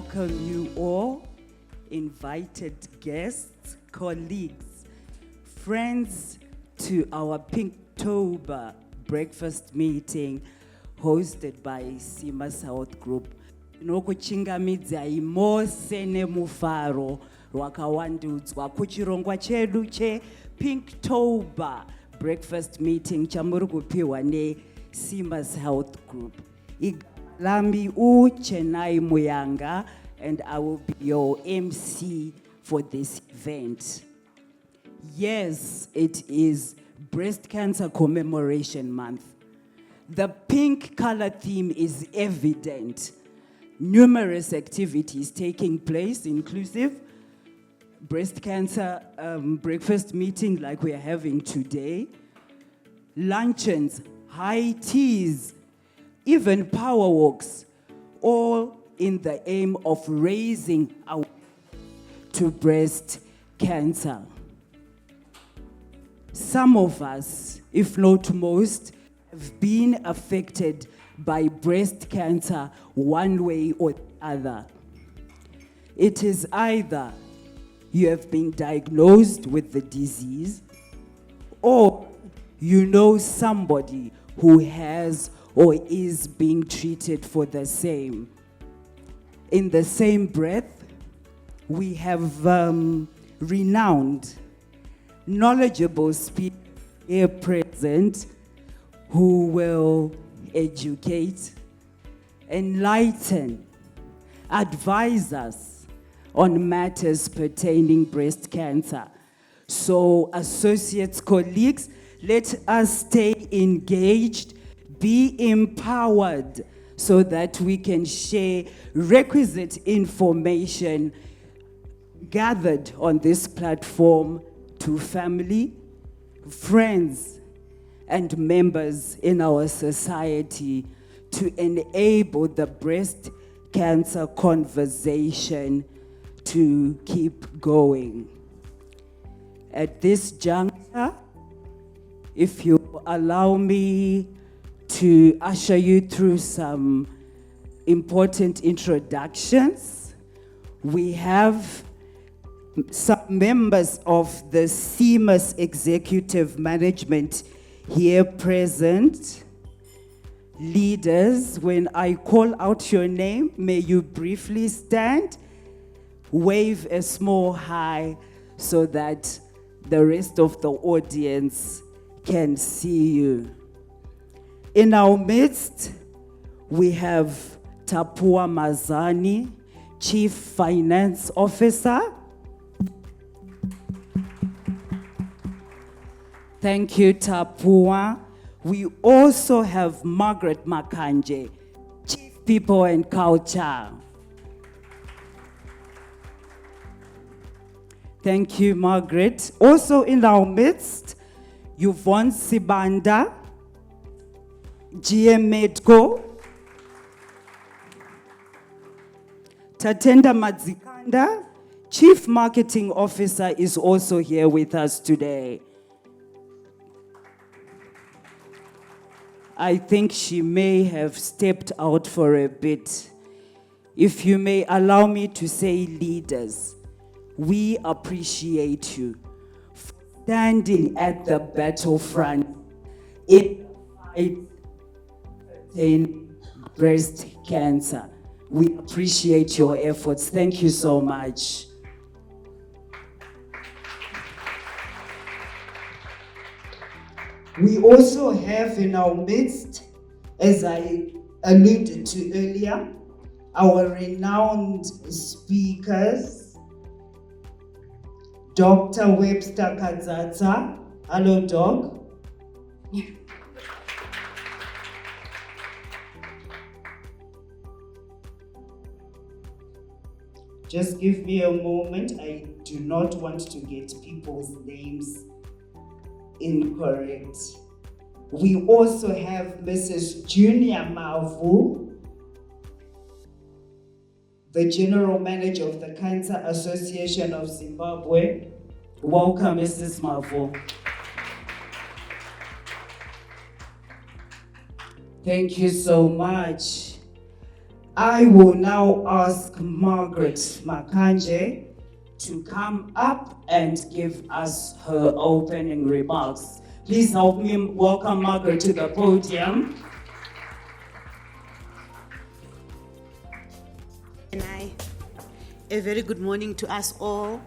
welcome you all, invited guests, colleagues, friends, to our Pinktober Breakfast meeting hosted by Cimas Health Group. Nokuchingamidza imose nemufaro rwakawandudzwa kuchirongwa chedu Pinktober Breakfast meeting chamuri kupiwa Cimas Health Group. Lambi Chenai Muyanga, and I will be your MC for this event. Yes, it is Breast Cancer Commemoration Month. The pink color theme is evident. Numerous activities taking place, inclusive breast cancer breakfast meeting like we are having today, luncheons, high teas, even power walks, all in the aim of raising awareness to breast cancer. Some of us, if not most, have been affected by breast cancer one way or the other. It is either you have been diagnosed with the disease, or you know somebody who has or is being treated for the same. In the same breath, we have renowned, knowledgeable speakers here present who will educate, enlighten, advise us on matters pertaining breast cancer. So, associates, colleagues, let us stay engaged, be empowered, so that we can share requisite information gathered on this platform to family, friends, and members in our society to enable the breast cancer conversation to keep going. At this juncture, if you allow me to usher you through some important introductions, we have some members of the Cimas executive management here present. Leaders, when I call out your name, may you briefly stand, wave a small hi so that the rest of the audience can see you. In our midst, we have Tapua Mazani, Chief Finance Officer. Thank you, Tapua. We also have Margaret Makanje, Chief People and Culture. Thank you, Margaret. Also in our midst, Yvonne Sibanda, GM Medco, Tatenda Madzikanda, Chief Marketing Officer, is also here with us today. I think she may have stepped out for a bit. If you may allow me to say, leaders, we appreciate you for standing at the battlefront in breast cancer. We appreciate your efforts. Thank you so much. We also have in our midst, as I alluded to earlier, our renowned speakers, Dr. Webster Kadzatsa. Hello, Doc. Just give me a moment. I do not want to get people's names incorrect. We also have Mrs. Junior Mavu, the General Manager of the Cancer Association of Zimbabwe. Welcome, Mrs. Mavu. Thank you so much. I will now ask Margaret Makanje to come up and give us her opening remarks. Please help me welcome Margaret to the podium. A very good morning to us all.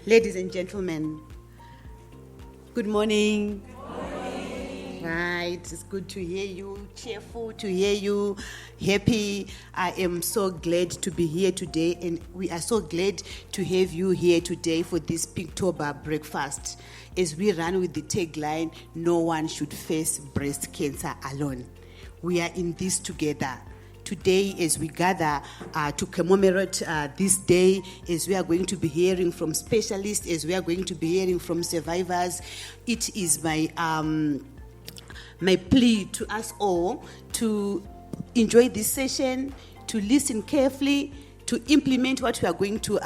Ladies and gentlemen, good morning. Right, it's good to hear you, cheerful to hear you, happy. I am so glad to be here today, and we are so glad to have you here today for this Pinktober Breakfast. As we run with the tagline, no one should face breast cancer alone. We are in this together. Today, as we gather to commemorate this day, as we are going to be hearing from specialists, as we are going to be hearing from survivors, it is my plea to us all to enjoy this session, to listen carefully, to implement what we are going to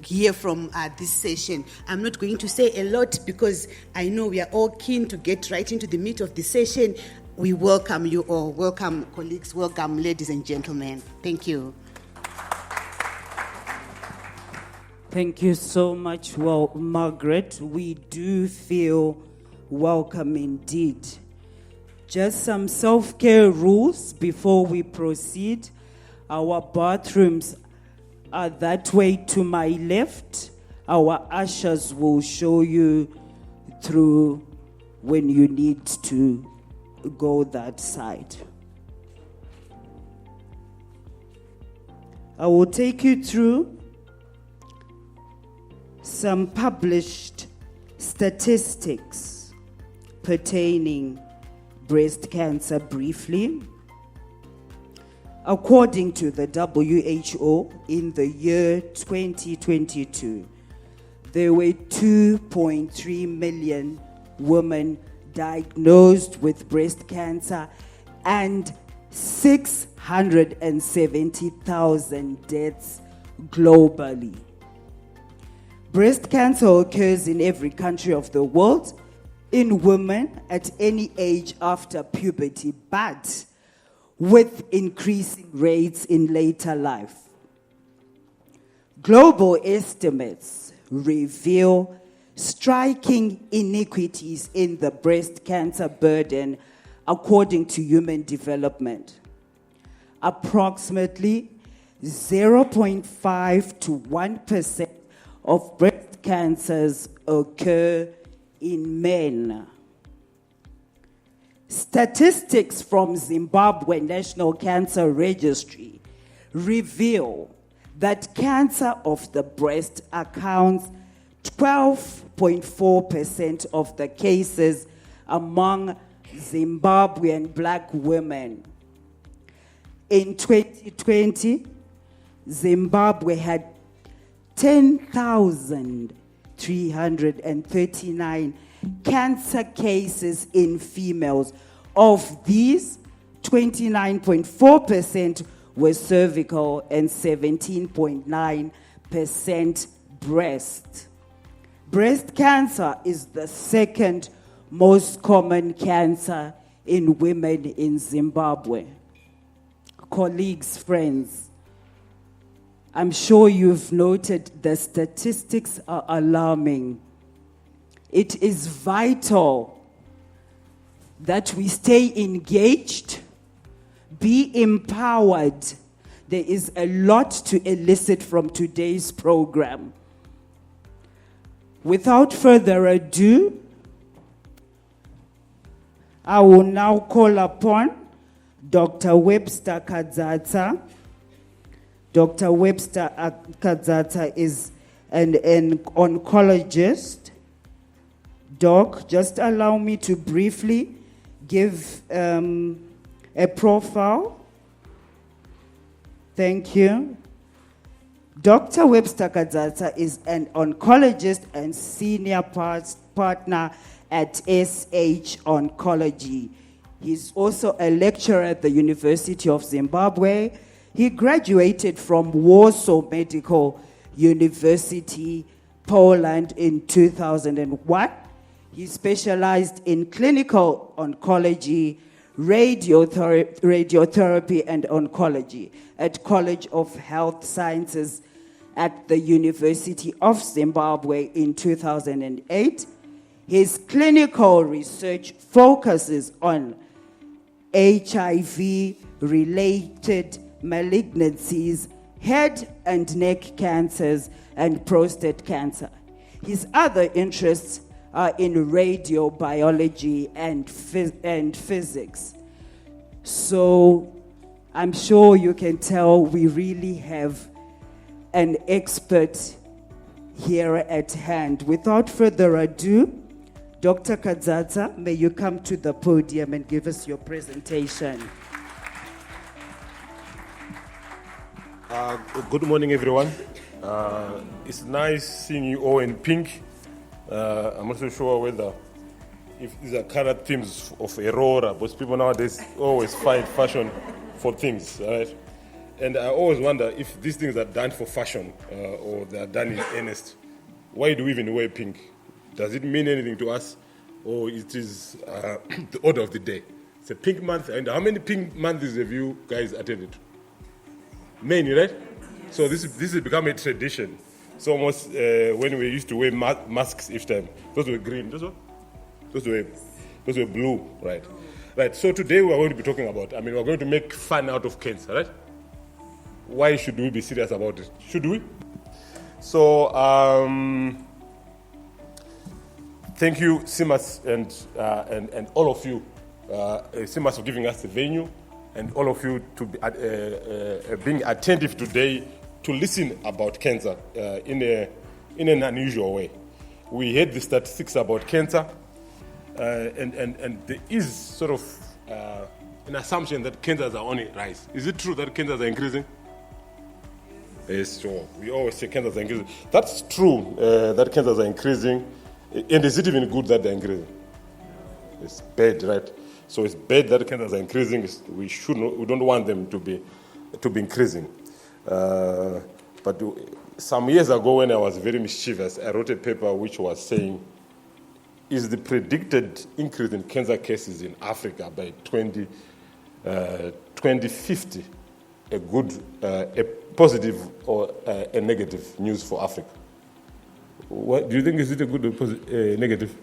hear from this session. I'm not going to say a lot because I know we are all keen to get right into the meat of the session. We welcome you all. Welcome, colleagues. Welcome, ladies and gentlemen. Thank you. Thank you so much, Margaret. We do feel welcome indeed. Just some self-care rules before we proceed. Our bathrooms are that way to my left. Our ushers will show you through when you need to go that side. I will take you through some published statistics pertaining breast cancer briefly. According to the WHO, in the year 2022, there were 2.3 million women diagnosed with breast cancer and 670,000 deaths globally. Breast cancer occurs in every country of the world, in women at any age after puberty, but with increasing rates in later life. Global estimates reveal striking inequities in the breast cancer burden according to Human Development. Approximately 0.5 to 1% of breast cancers occur in men. Statistics from Zimbabwe National Cancer Registry reveal that cancer of the breast accounts 12.4% of the cases among Zimbabwean black women. In 2020, Zimbabwe had 10,339 cancer cases in females. Of these, 29.4% were cervical and 17.9% breast. Breast cancer is the second most common cancer in women in Zimbabwe. Colleagues, friends, I'm sure you've noted the statistics are alarming. It is vital that we stay engaged, be empowered. There is a lot to elicit from today's program. Without further ado, I will now call upon Dr. Webster Kadzata. Dr. Webster Kadzata is an oncologist. Doc, just allow me to briefly give a profile. Thank you. Dr. Webster Kadzata is an oncologist and senior partner at SH Oncology. He's also a lecturer at the University of Zimbabwe. He graduated from Warsaw Medical University, Poland in 2001. He specialized in clinical oncology, radiotherapy and oncology at College of Health Sciences at the University of Zimbabwe in 2008. His clinical research focuses on HIV-related malignancies, head and neck cancers, and prostate cancer. His other interests are in radiobiology and physics. So I'm sure you can tell we really have an expert here at hand. Without further ado, Dr. Kadzata, may you come to the podium and give us your presentation. Good morning, everyone. It's nice seeing you all in pink. I'm not so sure whether if these are current themes of Aurora, but people nowadays always find fashion for things, right? And I always wonder if these things are done for fashion or they are done in earnest. Why do we even wear pink? Does it mean anything to us, or it is the order of the day? It's a pink month, and how many pink months have you guys attended? Many, right? So this has become a tradition. It's almost when we used to wear masks each time. Those were green. Those were blue, right? Right. So today we are going to be talking about. We're going to make fun out of cancer, right? Why should we be serious about it? Should we? So thank you, Cimas, and all of you, Cimas, for giving us the venue, and all of you to be being attentive today to listen about cancer in an unusual way. We heard the statistics about cancer, and there is sort of an assumption that cancers are on a rise. Is it true that cancers are increasing? Yes, sure. We always say cancers are increasing. That's true that cancers are increasing, and is it even good that they're increasing? It's bad, right? So it's bad that cancers are increasing. We don't want them to be increasing. But some years ago, when I was very mischievous, I wrote a paper which was saying, is the predicted increase in cancer cases in Africa by 2050 a positive or a negative news for Africa? What do you think? Is it a good or negative?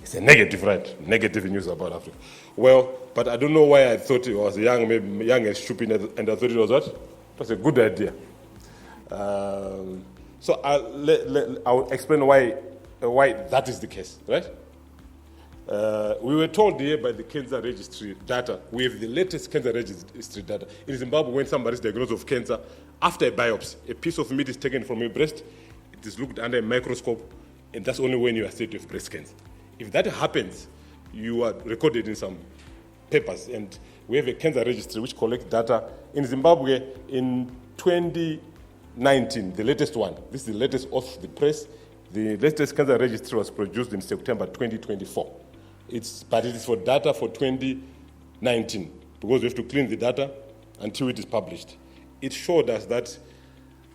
It's a negative, right? Negative news about Africa. Well, but I don't know why I thought it was young and stupid, and I thought it was what? It was a good idea. So I'll explain why that is the case, right? We were told here by the cancer registry data, we have the latest cancer registry data. In Zimbabwe, when somebody is diagnosed with cancer, after a biopsy, a piece of meat is taken from your breast, it is looked under a microscope, and that's only when you are said to have breast cancer. If that happens, you are recorded in some papers, and we have a cancer registry which collects data. In Zimbabwe, in 2019, the latest one, this is the latest off the press, the latest cancer registry was produced in September 2024. But it is for data for 2019, because we have to clean the data until it is published. It showed us that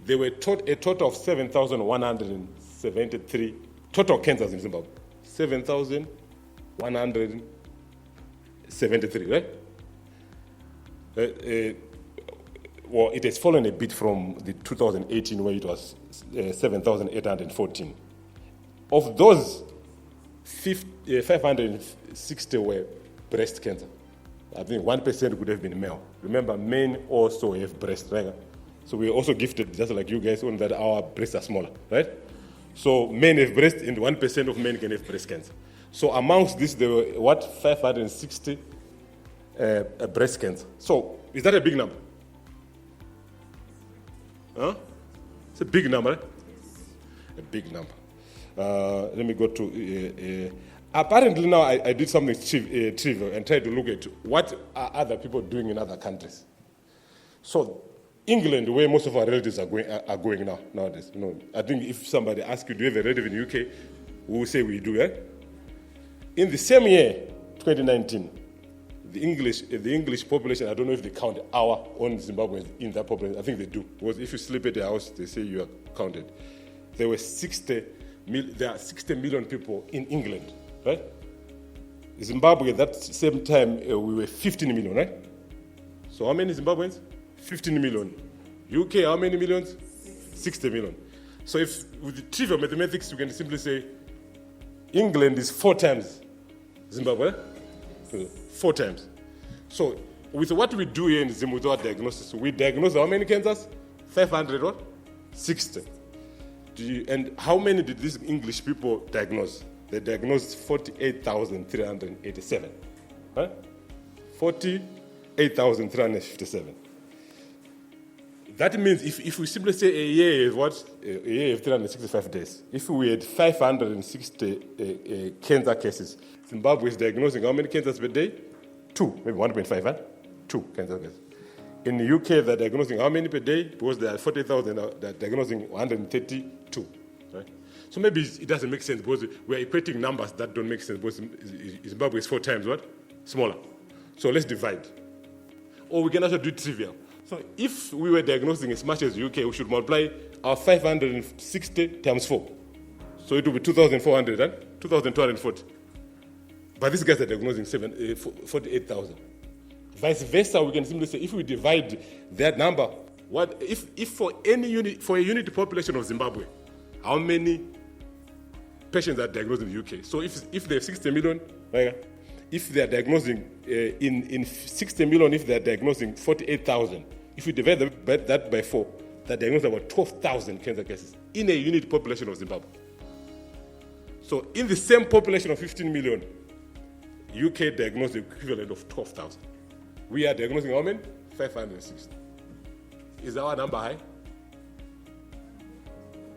there were a total of 7,173 total cancers in Zimbabwe. 7,173, right? Well, it has fallen a bit from the 2018 where it was 7,814. Of those, 560 were breast cancer. I think 1% could have been male. Remember, men also have breast, right? So we are also gifted, just like you guys, only that our breasts are smaller, right? So men have breast, and 1% of men can have breast cancer. So amongst this, there were 560 breast cancer. So is that a big number? Huh? It's a big number, right? A big number. Let me go to... apparently now I did something trivial and tried to look at what are other people doing in other countries. So England, where most of our relatives are going nowadays. You know, I think if somebody asks you, do you have a relative in the UK? We will say we do, eh? In the same year, 2019, the English population, I don't know if they count our own Zimbabweans in that population. I think they do. Because if you sleep at the house, they say you are counted. There are 60 million people in England, right? Zimbabwe at that same time, we were 15 million, right? So how many Zimbabweans? 15 million. UK, how many millions? 60 million. So if with the trivial mathematics, you can simply say England is 4 times Zimbabwe. 4 times. So with what we do here in Zimbabwe with our diagnosis, we diagnose how many cancers? 560. And how many did these English people diagnose? They diagnosed 48,387. Huh? 48,357. That means if we simply say a year is what? A year of 365 days. If we had 560 cancer cases, Zimbabwe is diagnosing how many cancers per day? 2, maybe 1.5, huh? 2 cancer cases. In the UK, they're diagnosing how many per day? Because there are 40,000, they're diagnosing 132. Right? So maybe it doesn't make sense because we're equating numbers that don't make sense because Zimbabwe is 4 times what? Smaller. So let's divide. Or we can also do it trivial. So if we were diagnosing as much as UK, we should multiply our 560 times 4. So it will be 2,400 and 2,240. But these guys are diagnosing 48,000. Vice versa, we can simply say if we divide that number, what if for any unit, for a unit population of Zimbabwe, how many patients are diagnosed in the UK? So if they're 60 million, right, if they are diagnosing in 60 million, if they are diagnosing 48,000, if we divide that by 4, they're diagnosing about 12,000 cancer cases in a unit population of Zimbabwe. So in the same population of 15 million, UK diagnosed the equivalent of 12,000. We are diagnosing how many? 560. Is our number high?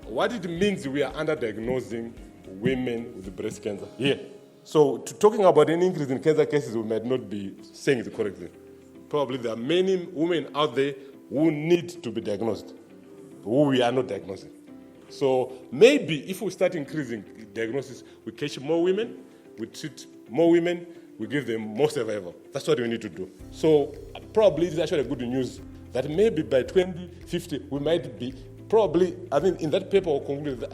What it means we are under-diagnosing women with breast cancer here. So talking about an increase in cancer cases, we might not be saying the correct thing. Probably there are many women out there who need to be diagnosed, who we are not diagnosing. So maybe if we start increasing diagnosis, we catch more women, we treat more women, we give them more survival. That's what we need to do. So probably it's actually good news that maybe by 2050 we might be probably, I mean, in that paper I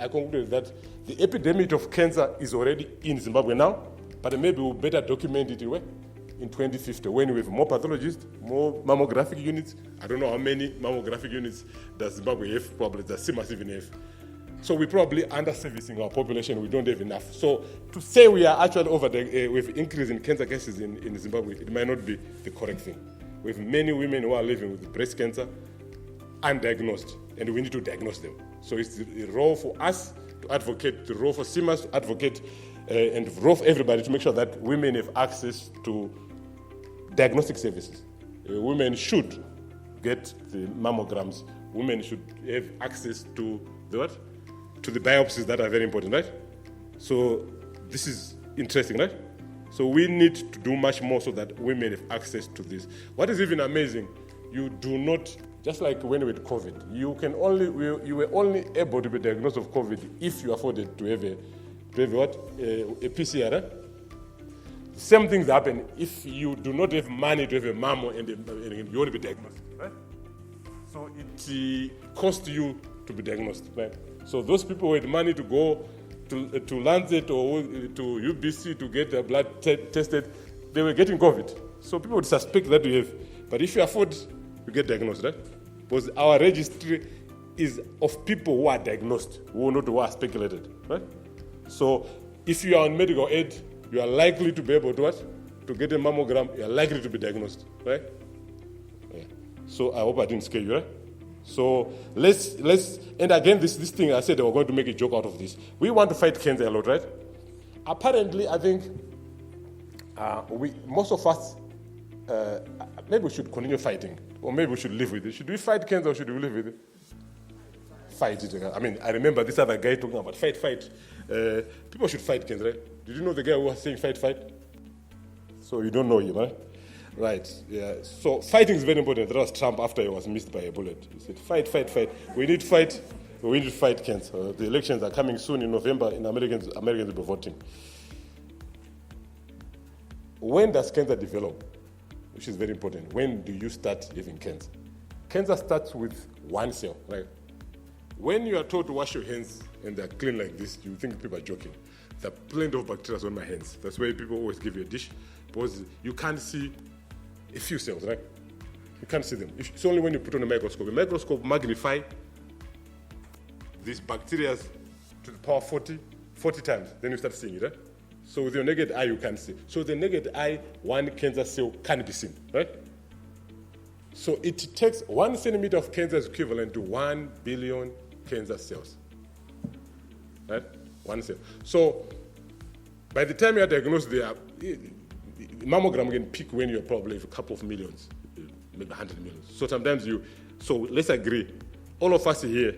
concluded that the epidemic of cancer is already in Zimbabwe now, but maybe we'll better document it in 2050 when we have more pathologists, more mammographic units. I don't know how many mammographic units does Zimbabwe have, probably does Cimas even have. So we're probably under-servicing our population. We don't have enough. So to say we are actually with increase in cancer cases in Zimbabwe, it might not be the correct thing. We have many women who are living with breast cancer undiagnosed, and we need to diagnose them. So it's the role for us to advocate, the role for Cimas to advocate, and the role for everybody to make sure that women have access to diagnostic services. Women should get the mammograms. Women should have access to the what? To the biopsies that are very important, right? So this is interesting, right? So we need to do much more so that women have access to this. What is even amazing, you do not, just like when with COVID, you were only able to be diagnosed of COVID if you afforded to have a PCR, right? Same things happen if you do not have money to have a mammo and you want to be diagnosed, right? So it costs you to be diagnosed, right? So those people who had money to go to Lancet or to UBC to get their blood tested, they were getting COVID. So people would suspect that you have. But if you afford, you get diagnosed, right? Because our registry is of people who are diagnosed, who are speculated, right? So if you are on medical aid, you are likely to be able to what? To get a mammogram, you are likely to be diagnosed, right? Yeah. So I hope I didn't scare you, right? So let's and again this thing I said we're going to make a joke out of this. We want to fight cancer a lot, right? Apparently, I think most of us maybe we should continue fighting, or maybe we should live with it. Should we fight cancer or should we live with it? Fight it. I mean, I remember this other guy talking about fight. People should fight cancer, right? Did you know the guy who was saying fight? So you don't know him, right? Right, yeah. So fighting is very important. That was Trump after he was missed by a bullet. He said, fight. We need to fight cancer. The elections are coming soon in November, and Americans will be voting. When does cancer develop? Which is very important. When do you start having cancer? Cancer starts with one cell, right? When you are told to wash your hands and they're clean like this, you think people are joking. There are plenty of bacteria on my hands. That's why people always give you a dish, because you can't see a few cells, right? You can't see them. It's only when you put on a microscope. A microscope magnify these bacteria to the power 40 times. Then you start seeing it, right? So with your naked eye, you can't see. So with the naked eye, one cancer cell can't be seen, right? So it takes 1 centimeter of cancer is equivalent to 1 billion cancer cells, right? 1 cell. So by the time you are diagnosed, mammogram can peak when you're probably a couple of millions, maybe 100 millions. So sometimes so let's agree, all of us here,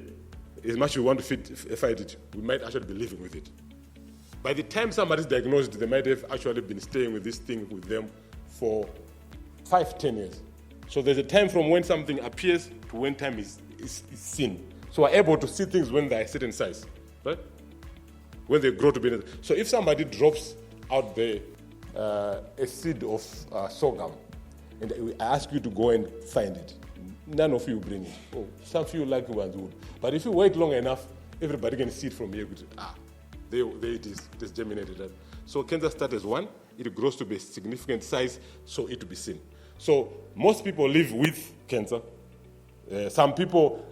as much as we want to fight it, we might actually be living with it. By the time somebody's diagnosed, they might have actually been staying with this thing with them for 5-10 years. So there's a time from when something appears to when time is seen. So we're able to see things when they're a certain size, right? When they grow to be. So if somebody drops out there a seed of sorghum, and I ask you to go and find it, none of you bring it. Oh, some few lucky ones would. But if you wait long enough, everybody can see it from here. There it is. It is germinated. Right? So cancer starts as one. It grows to be a significant size, so it will be seen. So most people live with cancer. Some people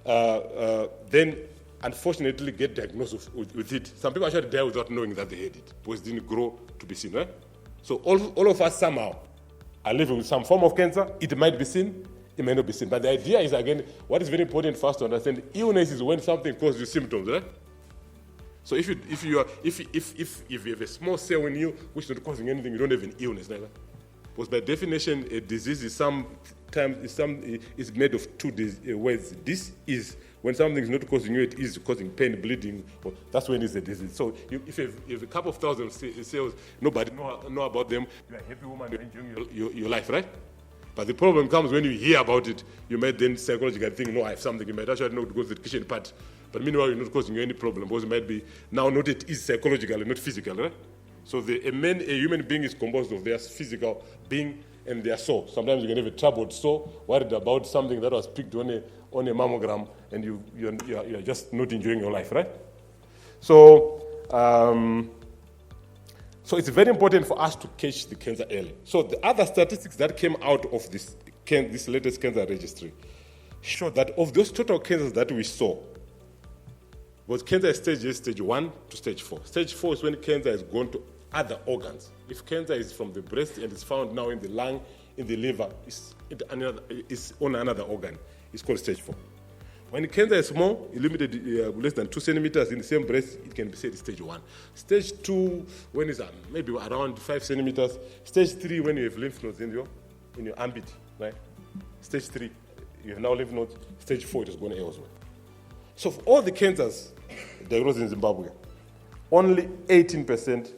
then unfortunately get diagnosed with it. Some people actually die without knowing that they had it, because it didn't grow to be seen. Right? So all of us somehow are living with some form of cancer. It might be seen, it may not be seen. But the idea is, again, what is very important for us to understand, illness is when something causes you symptoms, right? So if you have a small cell in you which is not causing anything, you don't have an illness, right? Because by definition, a disease is is made of two words. This is when something is not causing you, it is causing pain, bleeding. That's when it's a disease. So if you have a couple of thousand cells, nobody know about them. You're a happy woman, you're enjoying your life, right? But the problem comes when you hear about it. You might then psychologically think, no, I have something. You might actually know to go to the kitchen part. But meanwhile, you're not causing you any problem, because it might be now not it is psychological and not physical, right? So a human being is composed of their physical being and their soul. Sometimes you can have a troubled soul, worried about something that was picked on a mammogram, and you're just not enjoying your life, right? So it's very important for us to catch the cancer early. So the other statistics that came out of this latest cancer registry show that of those total cancers that we saw, was cancer stage 1 to stage 4. Stage 4 is when cancer has gone to other organs. If cancer is from the breast and is found now in the lung, in the liver, it's on another organ. It's called stage 4. When cancer is small, limited, less than 2 centimeters in the same breast, it can be said stage 1. Stage 2, when it's maybe around 5 centimeters. Stage 3, when you have lymph nodes in your armpit, right? Stage 3, you have now lymph nodes. Stage 4, it has gone elsewhere. So for all the cancers diagnosed in Zimbabwe, only 18%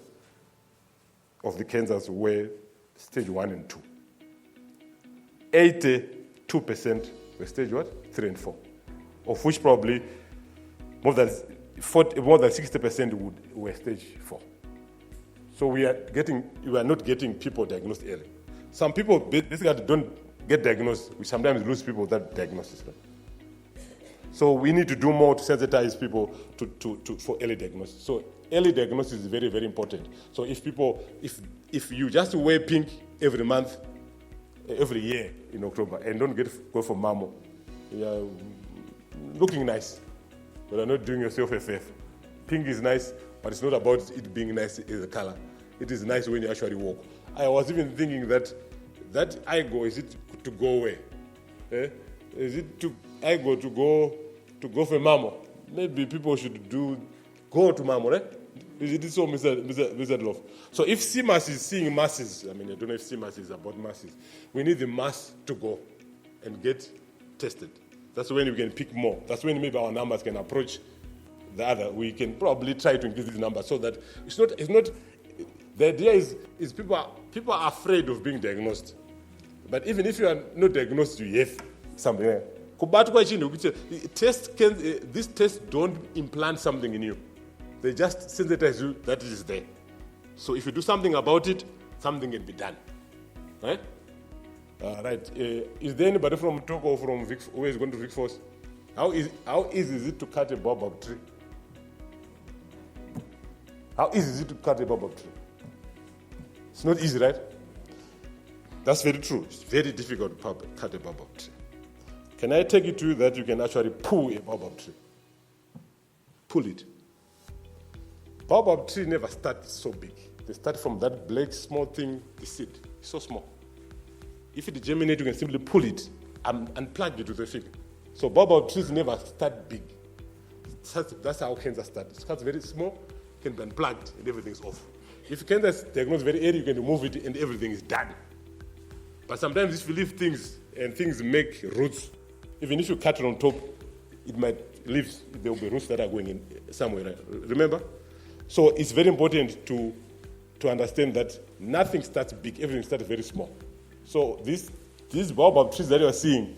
of the cancers were stage 1 and 2. 82% were stage what? 3 and 4. Of which probably more than 60% were stage 4. So we are not getting people diagnosed early. Some people basically don't get diagnosed. We sometimes lose people with that diagnosis. Right? So we need to do more to sensitize people for early diagnosis. So early diagnosis is very, very important. So if you just wear pink every month, every year in October, and don't go for mammo, you're looking nice, but you're not doing yourself a favor. Pink is nice, but it's not about it being nice as a color. It is nice when you actually walk. I was even thinking that ego, is it to go away? Is it to ego to go for mammo? Maybe people should go to mammo, right? It is so Mr. Love. So if Cimas is seeing masses, I don't know if Cimas is about masses, we need the mass to go and get tested. That's when we can pick more. That's when maybe our numbers can approach the other. We can probably try to increase these numbers so that it's not. The idea is people are afraid of being diagnosed. But even if you are not diagnosed, you have something. These tests don't implant something in you. They just sensitize you that it is there. So if you do something about it, something can be done. Right? Right. Is there anybody from Togo or from who is going to Vic Force? How easy is it to cut a baobab tree? How easy is it to cut a baobab tree? It's not easy, right? That's very true. It's very difficult to cut a baobab tree. Can I take it to you that you can actually pull a baobab tree? Pull it. Baobab tree never starts so big. They start from that black small thing, the seed. It's so small. If it germinates, you can simply pull it and plug it with a finger. So baobab trees never start big. That's how cancer starts. It starts very small, can be unplugged, and everything's off. If cancer is diagnosed very early, you can remove it and everything is done. But sometimes if you leave things and things make roots, even if you cut it on top, it might leave, there will be roots that are going in somewhere, right? Remember? So it's very important to understand that nothing starts big, everything starts very small. So these baobab trees that you are seeing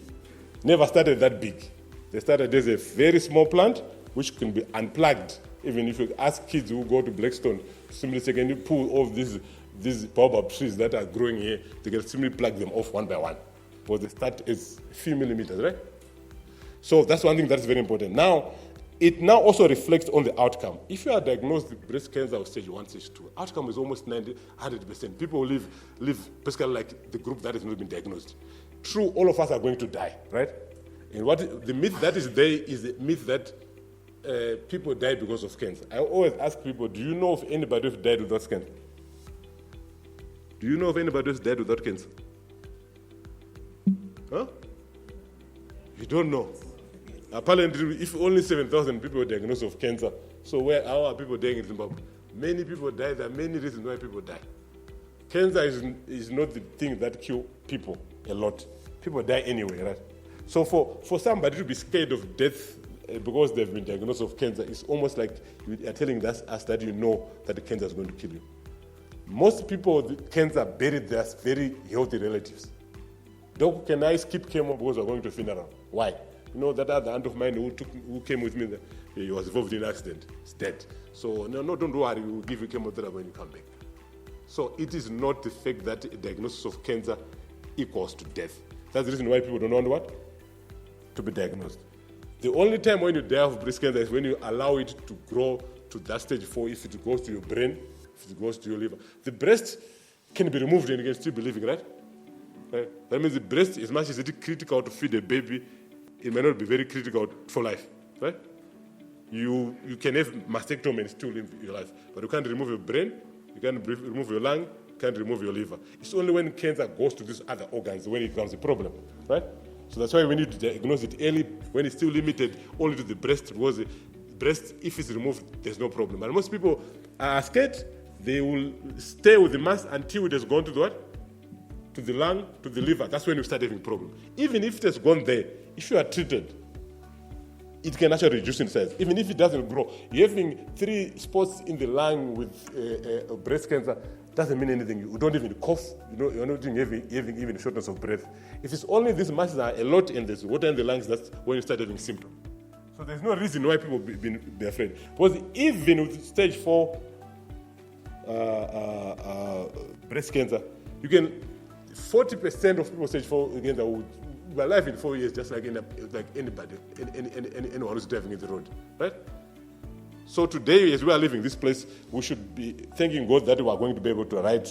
never started that big. They started as a very small plant which can be unplugged. Even if you ask kids who go to Blackstone, simply say, can you pull all these baobab trees that are growing here, they can simply plug them off one by one. Because they start as a few millimeters, right? So that's one thing that's very important. Now, it now also reflects on the outcome. If you are diagnosed with breast cancer of stage 1, stage 2, outcome is almost 100%. People live basically like the group that has not been diagnosed. True, all of us are going to die, right? And what the myth that is there is the myth that people die because of cancer. I always ask people, do you know of anybody who died without cancer? Do you know of anybody who's died without cancer? Huh? You don't know. Apparently, if only 7,000 people were diagnosed with cancer, so how are people dying in Zimbabwe? Many people die. There are many reasons why people die. Cancer is not the thing that kills people a lot. People die anyway, right? So for somebody to be scared of death because they've been diagnosed with cancer, it's almost like you are telling us that you know that the cancer is going to kill you. Most people with cancer buried their very healthy relatives. Doc, can I skip chemo because we're going to a funeral? Why? You know, that other aunt of mine who came with me, he was involved in an accident. He's dead. So, no, don't worry, we'll give you chemotherapy when you come back. So it is not the fact that a diagnosis of cancer equals to death. That's the reason why people don't want what? To be diagnosed. The only time when you die of breast cancer is when you allow it to grow to that stage 4, if it goes to your brain, if it goes to your liver. The breast can be removed and you can still be living, right? That means the breast, as much as it is critical to feed a baby, it may not be very critical for life, right? You can have mastectomy and still live your life, but you can't remove your brain, you can't remove your lung, you can't remove your liver. It's only when cancer goes to these other organs when it becomes a problem, right? So that's why we need to diagnose it early when it's still limited only to the breast, because the breast, if it's removed, there's no problem. And most people are scared. They will stay with the mass until it has gone to the what? To the lung, to the liver. That's when you start having problem. Even if it has gone there, if you are treated, it can actually reduce in size. Even if it doesn't grow, you're having 3 spots in the lung with breast cancer doesn't mean anything. You don't even cough. You're not having even shortness of breath. If it's only these masses are a lot and there's water in the lungs, that's when you start having symptoms. So there's no reason why people be afraid. Because even with stage 4 breast cancer, you can 40% of people stage 4 cancer will be alive in 4 years, just like anybody, anyone who's driving in the road, right? So today, as we are leaving this place, we should be thanking God that we are going to be able to arrive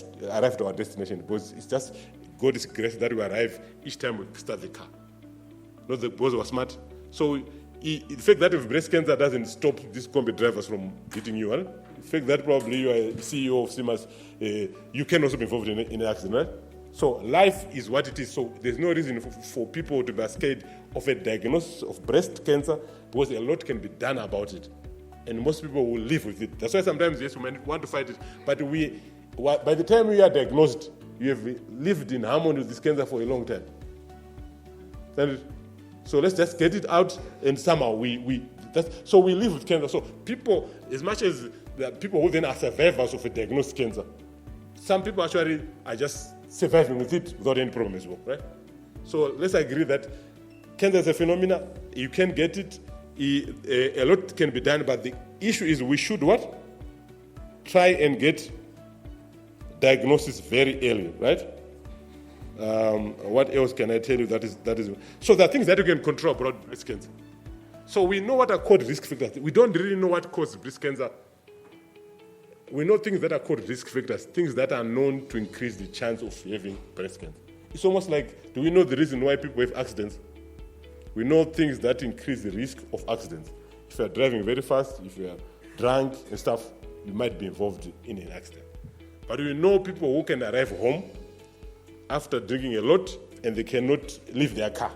to our destination, because it's just God's grace that we arrive each time we start the car. Not because we are smart. So the fact that if breast cancer doesn't stop these combi drivers from hitting you, right? The fact that probably you are CEO of Cimas, you can also be involved in an accident, right? So life is what it is. So there's no reason for people to be scared of a diagnosis of breast cancer, because a lot can be done about it. And most people will live with it. That's why sometimes, yes, we might want to fight it, but by the time you are diagnosed, you have lived in harmony with this cancer for a long time. So let's just get it out, and somehow we live with cancer. So people, as much as there are people who then are survivors of a diagnosed cancer, some people actually are just surviving with it without any problem as well, right? So let's agree that cancer is a phenomenon. You can get it. A lot can be done, but the issue is we should what? Try and get diagnosis very early, right? What else can I tell you that is? So there are things that you can control about breast cancer. So we know what are called risk factors. We don't really know what causes breast cancer we know things that are called risk factors, things that are known to increase the chance of having breast cancer. It's almost like, do we know the reason why people have accidents? We know things that increase the risk of accidents. If you are driving very fast, if you are drunk and stuff, you might be involved in an accident. But we know people who can arrive home after drinking a lot and they cannot leave their car.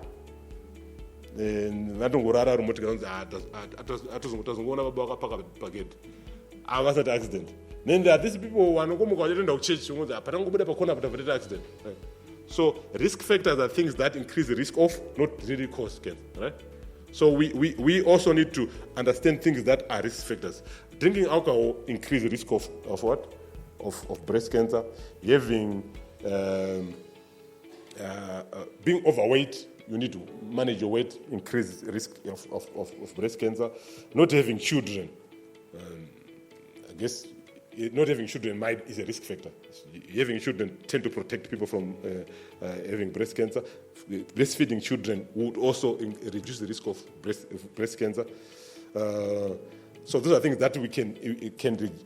I was at accident. Then there are these people who are not going to church, accident. So risk factors are things that increase the risk of, not really cause cancer, right? So we also need to understand things that are risk factors. Drinking alcohol increases the risk of what? Of breast cancer. Having being overweight, you need to manage your weight, increase the risk of breast cancer. Not having children, I guess not having children is a risk factor. Having children tend to protect people from having breast cancer. Breastfeeding children would also reduce the risk of breast cancer. So those are things that we can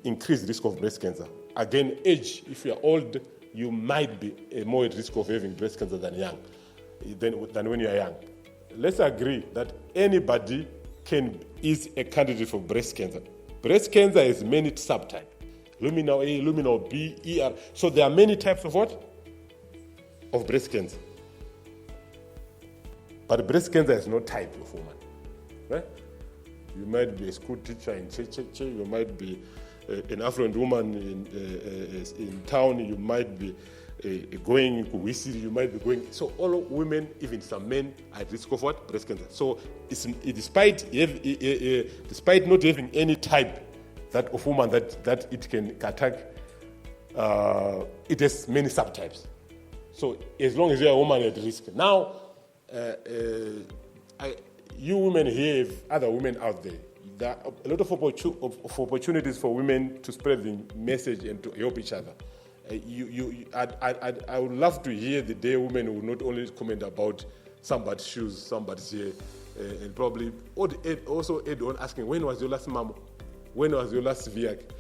increase the risk of breast cancer. Again, age. If you are old, you might be more at risk of having breast cancer than when you are young. Let's agree that anybody is a candidate for breast cancer. Breast cancer has many subtypes. Luminal A, luminal B, ER. So there are many types of what? Of breast cancer. But breast cancer is no type of woman. Right? You might be a school teacher in Cheche, you might be an affluent woman in town, you might be going to Wisiri, you might be going. So all women, even some men, are at risk of what? Breast cancer. So despite not having any type that of woman that it can attack, it has many subtypes. So as long as you're a woman at risk. Now, you women here have other women out there. There are a lot of opportunities for women to spread the message and to help each other. I would love to hear the day women will not only comment about somebody's shoes, somebody's hair, and probably also add on asking, when was your last mama? When was your last VIAC?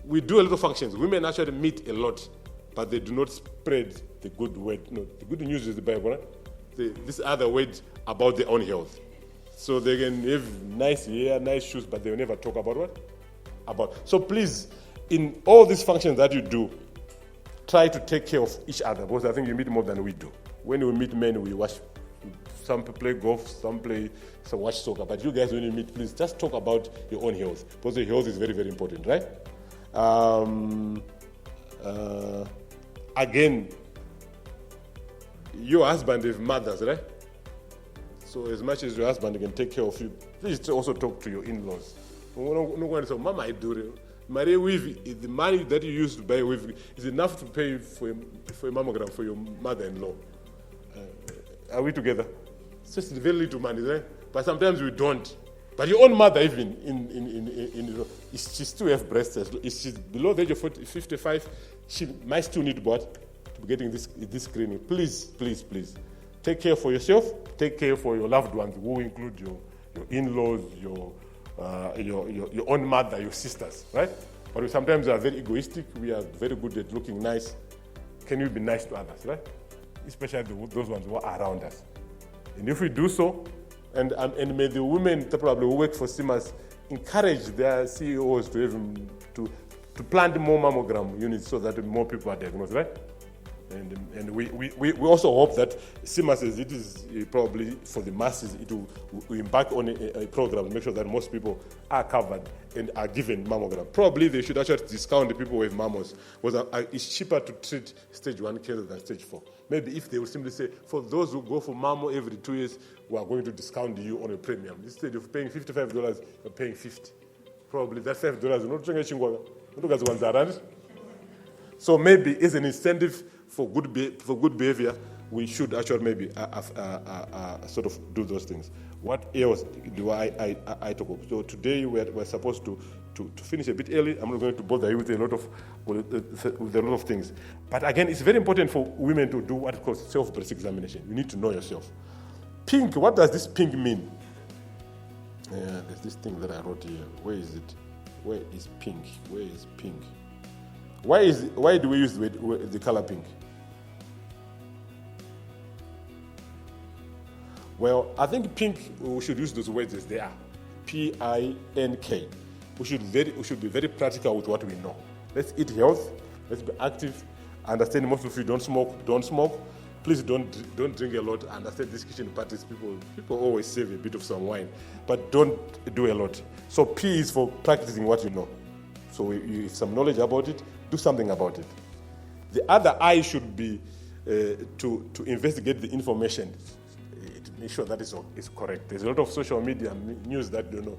We do a lot of functions. Women actually meet a lot, but they do not spread the good word. No, the good news is the Bible, right? This other word about their own health. So they can have nice hair, nice shoes, but they will never talk about what? So please, in all these functions that you do, try to take care of each other, because I think you meet more than we do. When we meet men, we watch. Some play golf, some watch soccer. But you guys, when you meet, please just talk about your own health, because your health is very, very important, right? Again, your husband is mothers, right? So as much as your husband can take care of you, please also talk to your in-laws. No one say, Mama, I do it. Maria weave, the money that you use to buy weave is enough to pay for a mammogram for your mother-in-law. Are we together? It's just very little money, right? But sometimes we don't. But your own mother, even she still have breasts. If she's below the age of 55, she might still need what? To be getting this screening. Please, please, please. Take care for yourself. Take care for your loved ones, who include your in-laws, your own mother, your sisters, right? But sometimes we are very egoistic. We are very good at looking nice. Can we be nice to others, right? Especially those ones who are around us. And if we do so, and may the women probably who work for Cimas encourage their CEOs to even to plant more mammogram units so that more people are diagnosed, right? And we also hope that Cimas, as it is probably for the masses, it will embark on a program to make sure that most people are covered and are given mammogram. Probably they should actually discount the people with mammos, because it's cheaper to treat stage 1 cancer than stage 4. Maybe if they would simply say, for those who go for mammo every 2 years, we are going to discount you on a premium. Instead of paying $55, you're paying $50. Probably that $5 not. So maybe as an incentive for good behavior, we should actually maybe sort of do those things. What else do I talk about? So today we're supposed to finish a bit early. I'm not going to bother you with a lot of things. But again, it's very important for women to do what is called self-breast examination. You need to know yourself. Pink, what does this pink mean? There's this thing that I wrote here. Where is it? Where is pink? Where is pink? Why do we use the color pink? Well, I think pink, we should use those words as they are. P-I-N-K. We should be very practical with what we know. Let's eat health. Let's be active. Understand most of you don't smoke. Please don't drink a lot. Understand these kitchen parties, people always save a bit of some wine, but don't do a lot. So P is for practicing what you know. So you have some knowledge about it, do something about it. The other I should be to investigate the information. Make sure that is correct. There's a lot of social media news that you know.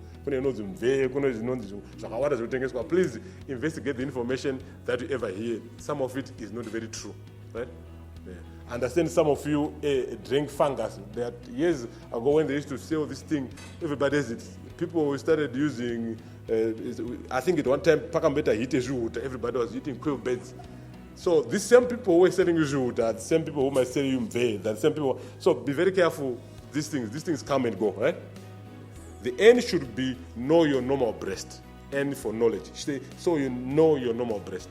Please investigate the information that you ever hear. Some of it is not very true, right? Yeah. Understand some of you drink fungus. That years ago when they used to sell this thing, everybody has it. People started using. I think at one time Pakambeta hit a zoo. Everybody was eating quail beds. So these same people who are selling you zoo, that same people who might sell you mve, that same people. So be very careful. These things come and go, right? The N should be know your normal breast. N for knowledge. So you know your normal breast.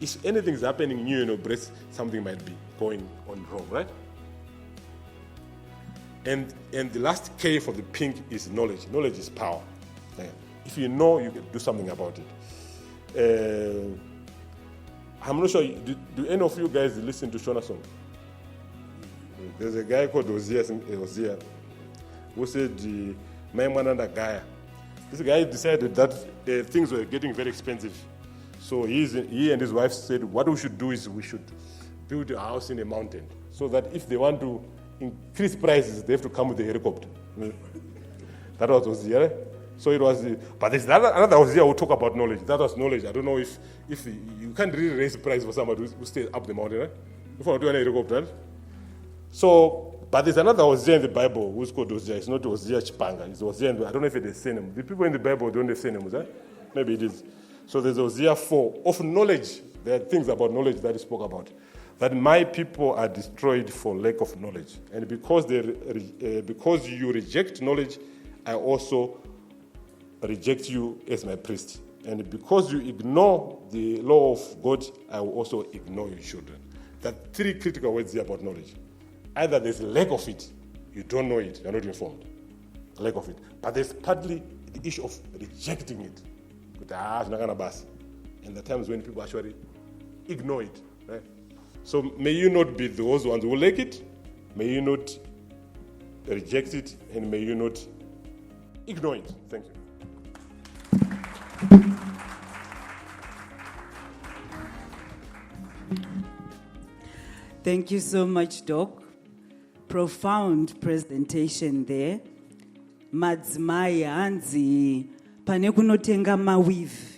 If anything is happening new in your breast, something might be going on wrong, right? And the last K for the pink is knowledge. Knowledge is power. Yeah. If you know, you can do something about it. I'm not sure, do any of you guys listen to Shona song? There's a guy called Ozia who said, Guy. This guy decided that things were getting very expensive. So he and his wife said, what we should do is we should build a house in a mountain so that if they want to increase prices, they have to come with a helicopter. That was Ozia. So it was, but there's another Ozia who talk about knowledge. That was knowledge. I don't know if you can't really raise the price for somebody who stays up the mountain, right? If you want to do an helicopter. So, but there's another Ozia in the Bible who's called Ozia. It's not Ozia Chipanga. It's Ozia. I don't know if it's the same. The people in the Bible don't have the same names, right? Maybe it is. So there's Ozia 4 of knowledge. There are things about knowledge that he spoke about. That my people are destroyed for lack of knowledge, and because you reject knowledge, I also reject you as my priest. And because you ignore the law of God, I will also ignore your children. There are 3 critical words here about knowledge. Either there's a lack of it, you don't know it, you're not informed. Lack of it. But there's partly the issue of rejecting it. And the times when people actually ignore it. Right? So may you not be those ones who lack it, may you not reject it, and may you not ignore it. Thank you. Thank you so much, Doc. Profound presentation there. Madzimai hanzi pane kunotenga maweave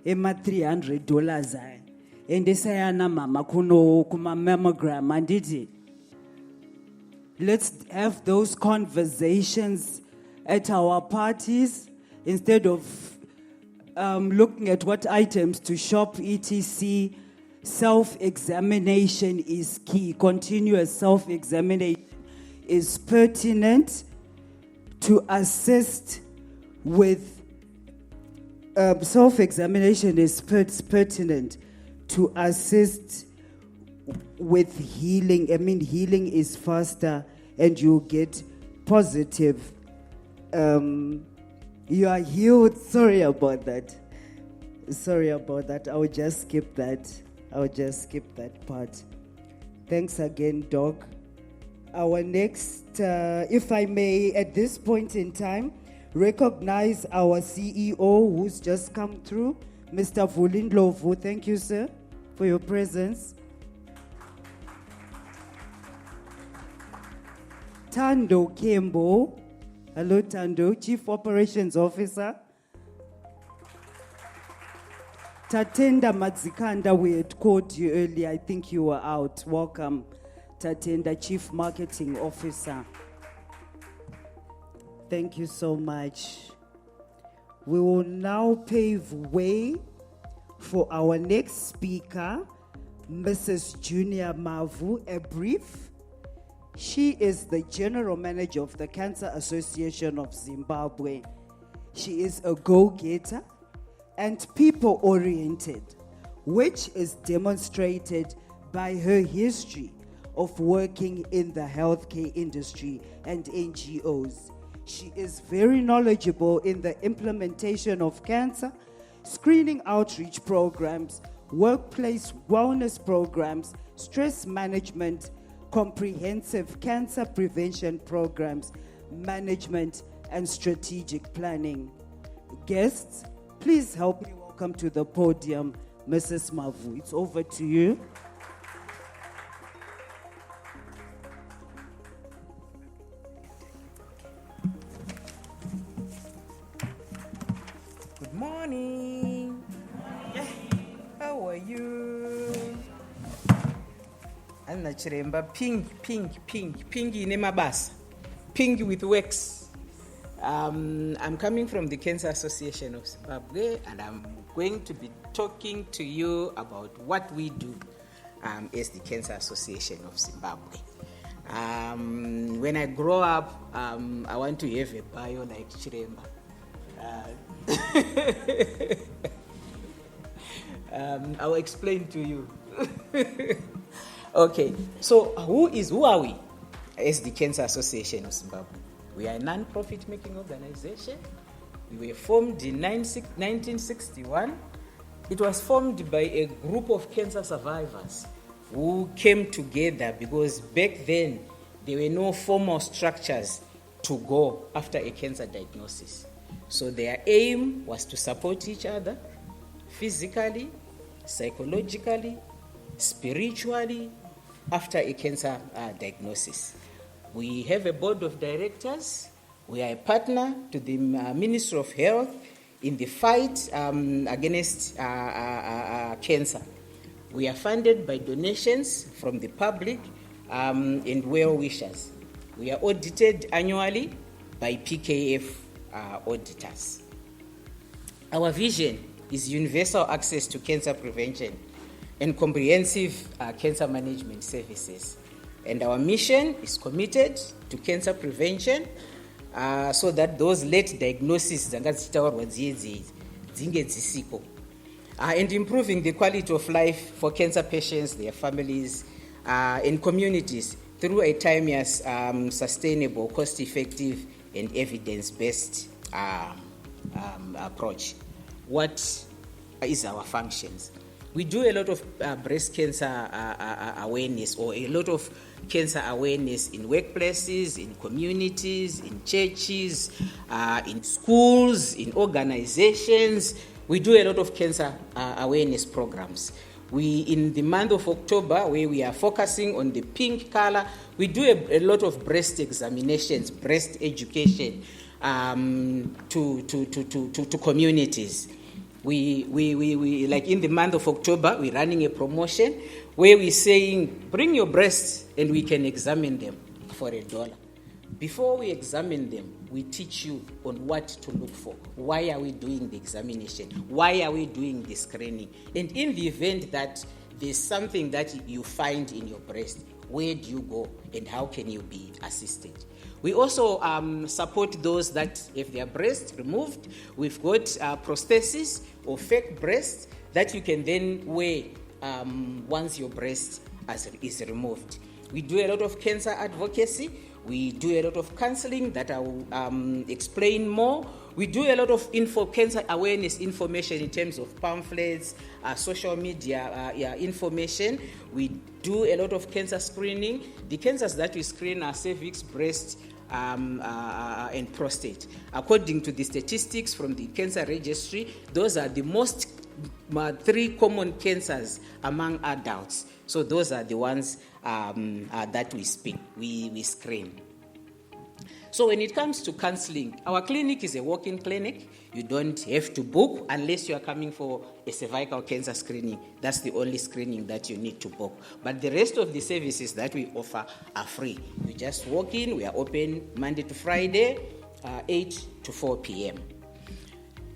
ema $300 aya endesayana mama kuno kuma mammogram anditi. Let's have those conversations at our parties instead of looking at what items to shop, etc. Self-examination is key. Continuous self-examination is pertinent to assist with self-examination is pertinent to assist with healing. I mean, healing is faster and you get positive. You are healed. Sorry about that. I'll just skip that part. Thanks again, Doc. Our next, if I may, at this point in time, recognize our CEO who's just come through, Mr. Vulindlovu. Thank you, sir, for your presence. Tando Kembo. Hello, Tando, Chief Operations Officer. Tatenda Madzikanda, we had called you earlier. I think you were out. Welcome, Tatenda, Chief Marketing Officer. Thank you so much. We will now pave way for our next speaker, Mrs. Junior Mavu, a brief. She is the General Manager of the Cancer Association of Zimbabwe. She is a go-getter and people-oriented, which is demonstrated by her history of working in the healthcare industry and NGOs. She is very knowledgeable in the implementation of cancer, screening outreach programs, workplace wellness programs, stress management, comprehensive cancer prevention programs, management, and strategic planning. Guests, please help me welcome to the podium Mrs. Mavu. It's over to you. Good morning. How are you? Anna Chiremba, pink in Mabas, pink with wax. I'm coming from the Cancer Association of Zimbabwe, and I'm going to be talking to you about what we do as the Cancer Association of Zimbabwe. When I grow up, I want to have a bio like Chiremba. I will explain to you. Okay, so who are we as the Cancer Association of Zimbabwe? We are a non-profit making organization. We were formed in 1961. It was formed by a group of cancer survivors who came together because back then there were no formal structures to go after a cancer diagnosis. So their aim was to support each other physically, psychologically, spiritually after a cancer diagnosis. We have a board of directors. We are a partner to the Ministry of Health in the fight against cancer. We are funded by donations from the public and well-wishers. We are audited annually by PKF auditors. Our vision is universal access to cancer prevention and comprehensive cancer management services. And our mission is committed to cancer prevention so that those late diagnoses and improving the quality of life for cancer patients, their families, and communities through a timeless, sustainable, cost-effective, and evidence-based approach. What is our functions? We do a lot of breast cancer awareness, or a lot of cancer awareness in workplaces, in communities, in churches, in schools, in organizations. We do a lot of cancer awareness programs. In the month of October, where we are focusing on the pink color, we do a lot of breast examinations, breast education to communities. We like in the month of October, we're running a promotion where we're saying, bring your breasts and we can examine them for $1. Before we examine them, we teach you on what to look for. Why are we doing the examination? Why are we doing the screening? And in the event that there's something that you find in your breast, where do you go and how can you be assisted? We also support those that have their breast removed. We've got prosthesis or fake breasts that you can then wear once your breast is removed. We do a lot of cancer advocacy. We do a lot of counseling that I will explain more. We do a lot of cancer awareness information in terms of pamphlets, social media information. We do a lot of cancer screening. The cancers that we screen are cervix, breast, and prostate. According to the statistics from the cancer registry, those are the most 3 common cancers among adults. So those are the ones that we screen. So when it comes to counseling, our clinic is a walk-in clinic. You don't have to book unless you are coming for a cervical cancer screening. That's the only screening that you need to book. But the rest of the services that we offer are free. You just walk in. We are open Monday to Friday, 8 to 4 p.m.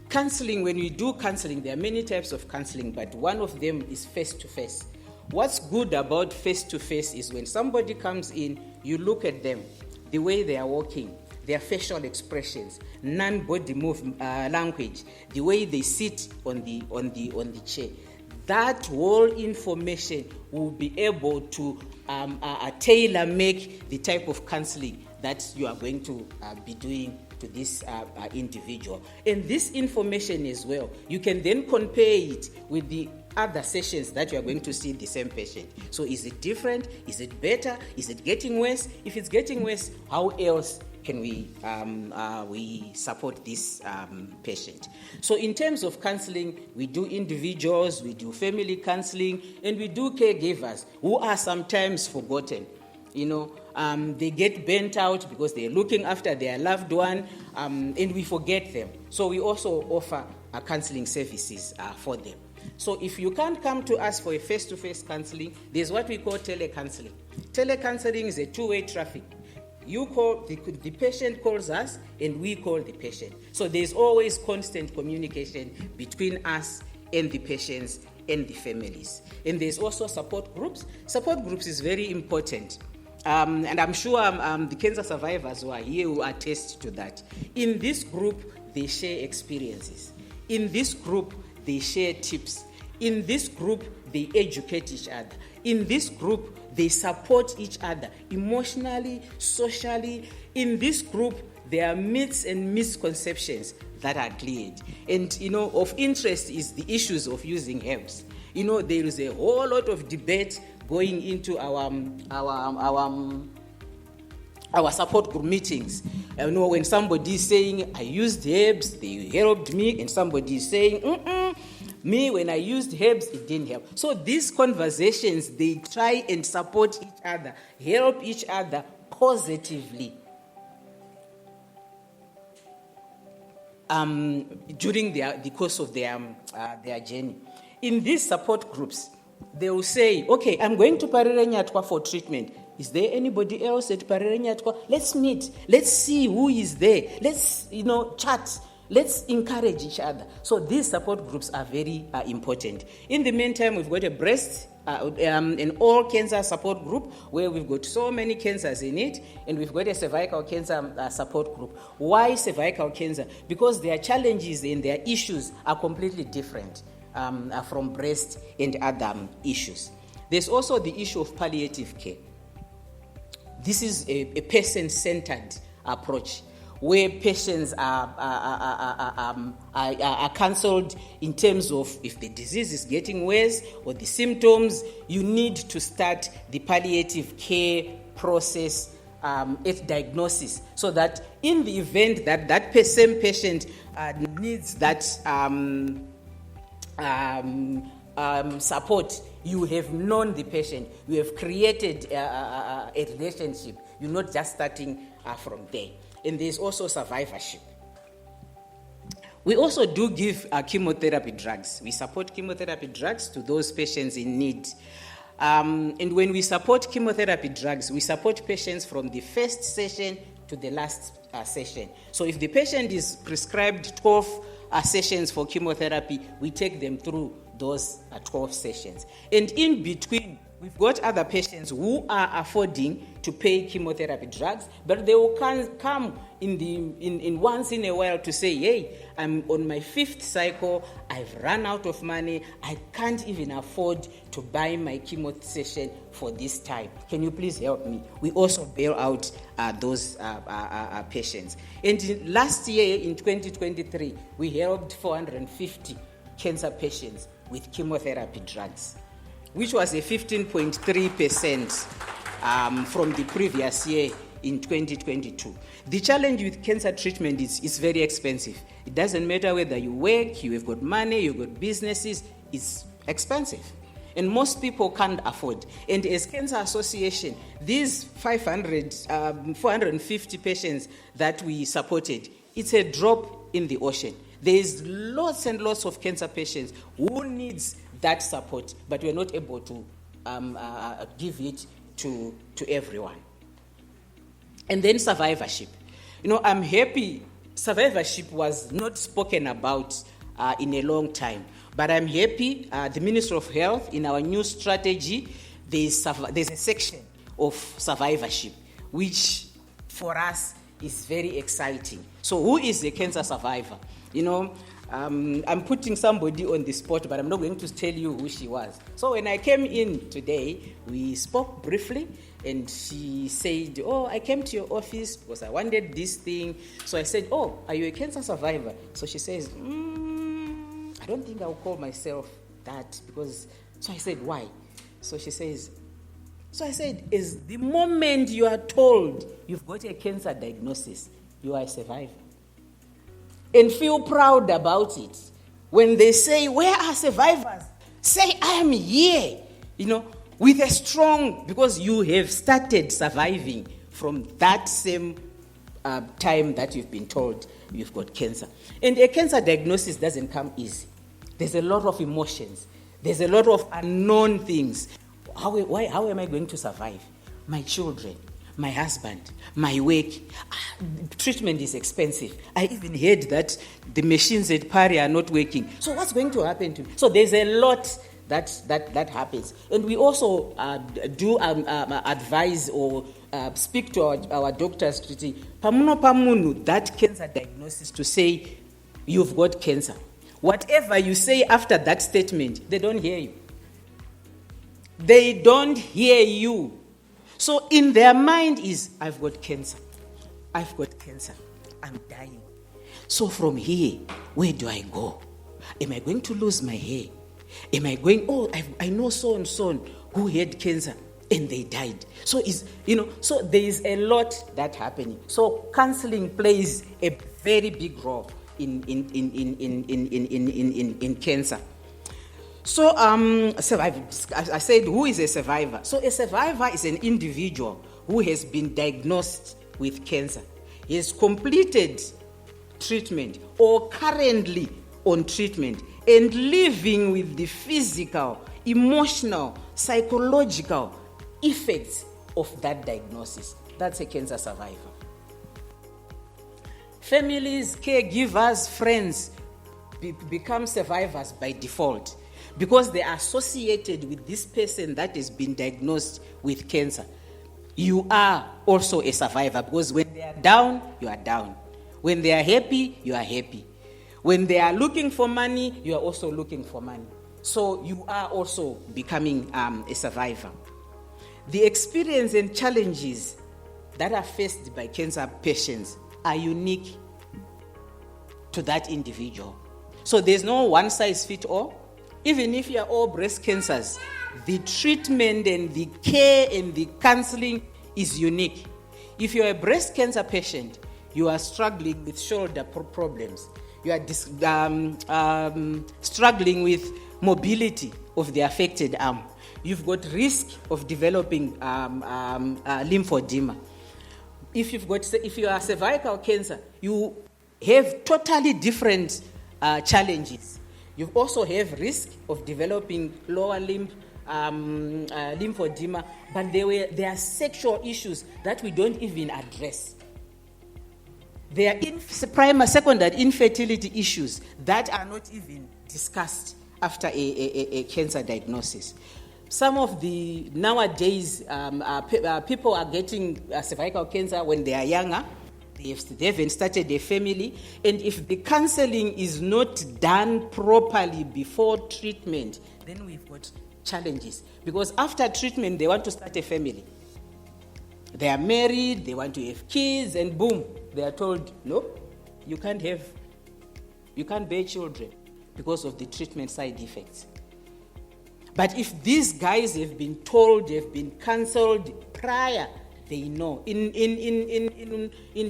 Counseling, when we do counseling, there are many types of counseling, but one of them is face-to-face. What's good about face-to-face is when somebody comes in, you look at them, the way they are walking, their facial expressions, non-body language, the way they sit on the chair. that whole information will be able to tailor make the type of counseling that you are going to be doing to this individual. And this information as well, you can then compare it with the other sessions that you are going to see the same patient. So is it different? Is it better? Is it getting worse? If it's getting worse, how else can we support this patient? So in terms of counseling, we do individuals, we do family counseling, and we do caregivers who are sometimes forgotten. They get burnt out because they're looking after their loved one, and we forget them. So we also offer counseling services for them. So if you can't come to us for a face-to-face counseling, there's what we call telecounseling. Telecounseling is a two-way traffic. You call, the patient calls us, and we call the patient. So there's always constant communication between us and the patients and the families. And there's also support groups. Support groups is very important. And I'm sure the cancer survivors who are here will attest to that. In this group, they share experiences. In this group, they share tips. In this group, they educate each other. In this group, they support each other emotionally, socially. In this group, there are myths and misconceptions that are cleared. And, of interest is the issues of using herbs. There is a whole lot of debate going into our support group meetings. When somebody is saying, I used herbs, they helped me, and somebody is saying, me, when I used herbs, it didn't help. So these conversations, they try and support each other, help each other positively during the course of their journey. In these support groups, they will say, okay, I'm going to Parirenyatwa for treatment. Is there anybody else at Parirenyatwa? Let's meet. Let's see who is there. Let's, chat. Let's encourage each other. So these support groups are very important. In the meantime, we've got a breast, an all cancer support group where we've got so many cancers in it, and we've got a cervical cancer support group. Why cervical cancer? Because their challenges and their issues are completely different from breast and other issues. There's also the issue of palliative care. This is a person-centered approach where patients are counseled in terms of if the disease is getting worse or the symptoms, you need to start the palliative care process at diagnosis, so that in the event that that same patient needs that support, you have known the patient, you have created a relationship. You're not just starting from there. And there's also survivorship. We also do give chemotherapy drugs. We support chemotherapy drugs to those patients in need. And when we support chemotherapy drugs, we support patients from the first session to the last session. So if the patient is prescribed 12 sessions for chemotherapy, we take them through those 12 sessions. And in between, we've got other patients who are affording to pay chemotherapy drugs, but they will come in once in a while to say, hey, I'm on my 5th cycle, I've run out of money, I can't even afford to buy my chemo session for this time. Can you please help me? We also bail out those patients. And last year, in 2023, we helped 450 cancer patients with chemotherapy drugs, which was a 15.3% from the previous year in 2022. The challenge with cancer treatment is it's very expensive. It doesn't matter whether you work, you have got money, you've got businesses, it's expensive. And most people can't afford. And as Cancer Association, these 450 patients that we supported, it's a drop in the ocean. There's lots and lots of cancer patients who needs that support, but we're not able to give it to everyone. And then survivorship. I'm happy survivorship was not spoken about in a long time, but I'm happy the Ministry of Health, in our new strategy, there's a section of survivorship, which for us is very exciting. So who is a cancer survivor? I'm putting somebody on the spot, but I'm not going to tell you who she was. So when I came in today, we spoke briefly, and she said, oh, I came to your office because I wanted this thing. So I said, oh, are you a cancer survivor? So she says, I don't think I'll call myself that because, so I said, why? So I said, is the moment you are told you've got a cancer diagnosis, you are a survivor. And feel proud about it. When they say, where are survivors? Say, I am here, with a strong, because you have started surviving from that same time that you've been told you've got cancer. And a cancer diagnosis doesn't come easy. There's a lot of emotions. There's a lot of unknown things. How am I going to survive? My children, my husband, my work. Treatment is expensive. I even heard that the machines at Pari are not working. So what's going to happen to me? So there's a lot that happens. And we also do advise or speak to our doctors to say, pamuno, that cancer diagnosis, to say you've got cancer. Whatever you say after that statement, they don't hear you. They don't hear you. So in their mind is, I've got cancer. I've got cancer. I'm dying. So from here, where do I go? Am I going to lose my hair? Am I going, I know so and so who had cancer and they died. So so there is a lot that happening. So counseling plays a very big role in cancer. So I said, who is a survivor? So a survivor is an individual who has been diagnosed with cancer. He has completed treatment or currently on treatment and living with the physical, emotional, psychological effects of that diagnosis. That's a cancer survivor. Families, caregivers, friends become survivors by default because they are associated with this person that has been diagnosed with cancer. You are also a survivor because when they are down, you are down. When they are happy, you are happy. When they are looking for money, you are also looking for money. So you are also becoming a survivor. The experience and challenges that are faced by cancer patients are unique to that individual. So there's no one size fits all. Even if you are all breast cancers, the treatment and the care and the counseling is unique. If you're a breast cancer patient, you are struggling with shoulder problems. You are struggling with mobility of the affected arm. You've got risk of developing lymphedema. If you are cervical cancer, you have totally different challenges. You also have risk of developing lower limb lymphedema, but there are sexual issues that we don't even address. There are secondary infertility issues that are not even discussed after a cancer diagnosis. Some of the nowadays people are getting cervical cancer when they are younger. They haven't started a family, and if the counseling is not done properly before treatment, then we've got challenges. Because after treatment, they want to start a family. They are married, they want to have kids, and boom, they are told, no, you can't bear children because of the treatment side effects. But if these guys have been told, they've been counseled prior, they know. In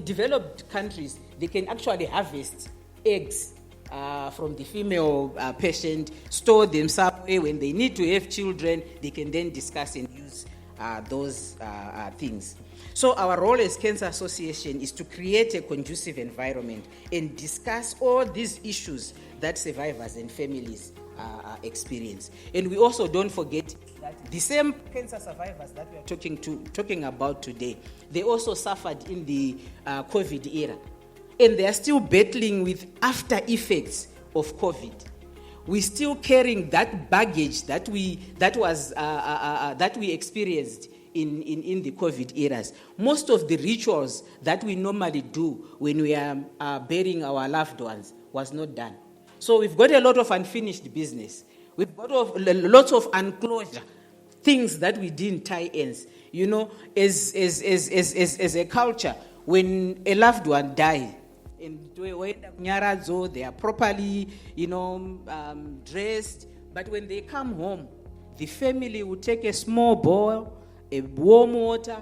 developed countries, they can actually harvest eggs from the female patient, store them somewhere. When they need to have children, they can then discuss and use those things. So our role as Cancer Association is to create a conducive environment and discuss all these issues that survivors and families experience. And we also don't forget that the same cancer survivors that we are talking about today, they also suffered in the COVID era. And they are still battling with after effects of COVID. We're still carrying that baggage that we experienced in the COVID eras. Most of the rituals that we normally do when we are burying our loved ones was not done. So we've got a lot of unfinished business. We've got lots of unclosure, things that we didn't tie ends. You know, as a culture, when a loved one dies, and they are properly, dressed. But when they come home, the family will take a small bowl, a warm water,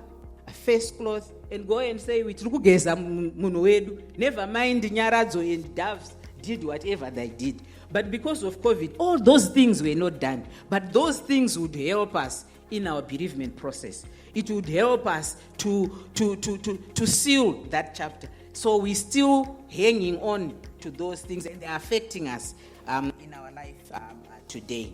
a face cloth, and go and say, never mind nyaradzo and doves did whatever they did. But because of COVID, all those things were not done. But those things would help us in our bereavement process. It would help us to seal that chapter. So we're still hanging on to those things, and they're affecting us in our life today.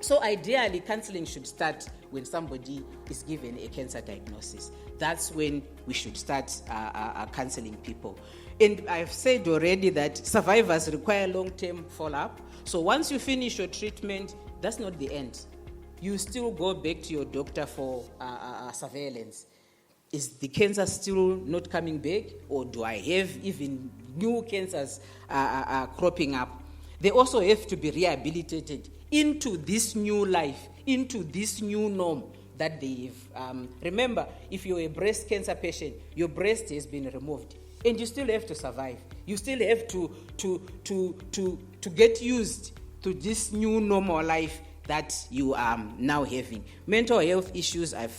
So ideally, counseling should start when somebody is given a cancer diagnosis. That's when we should start counseling people. And I've said already that survivors require long-term follow-up. So once you finish your treatment, that's not the end. You still go back to your doctor for surveillance. Is the cancer still not coming back, or do I have even new cancers cropping up? They also have to be rehabilitated into this new life, into this new norm that they have. Remember, if you're a breast cancer patient, your breast has been removed, and you still have to survive. You still have to get used to this new normal life that you are now having. Mental health issues, I've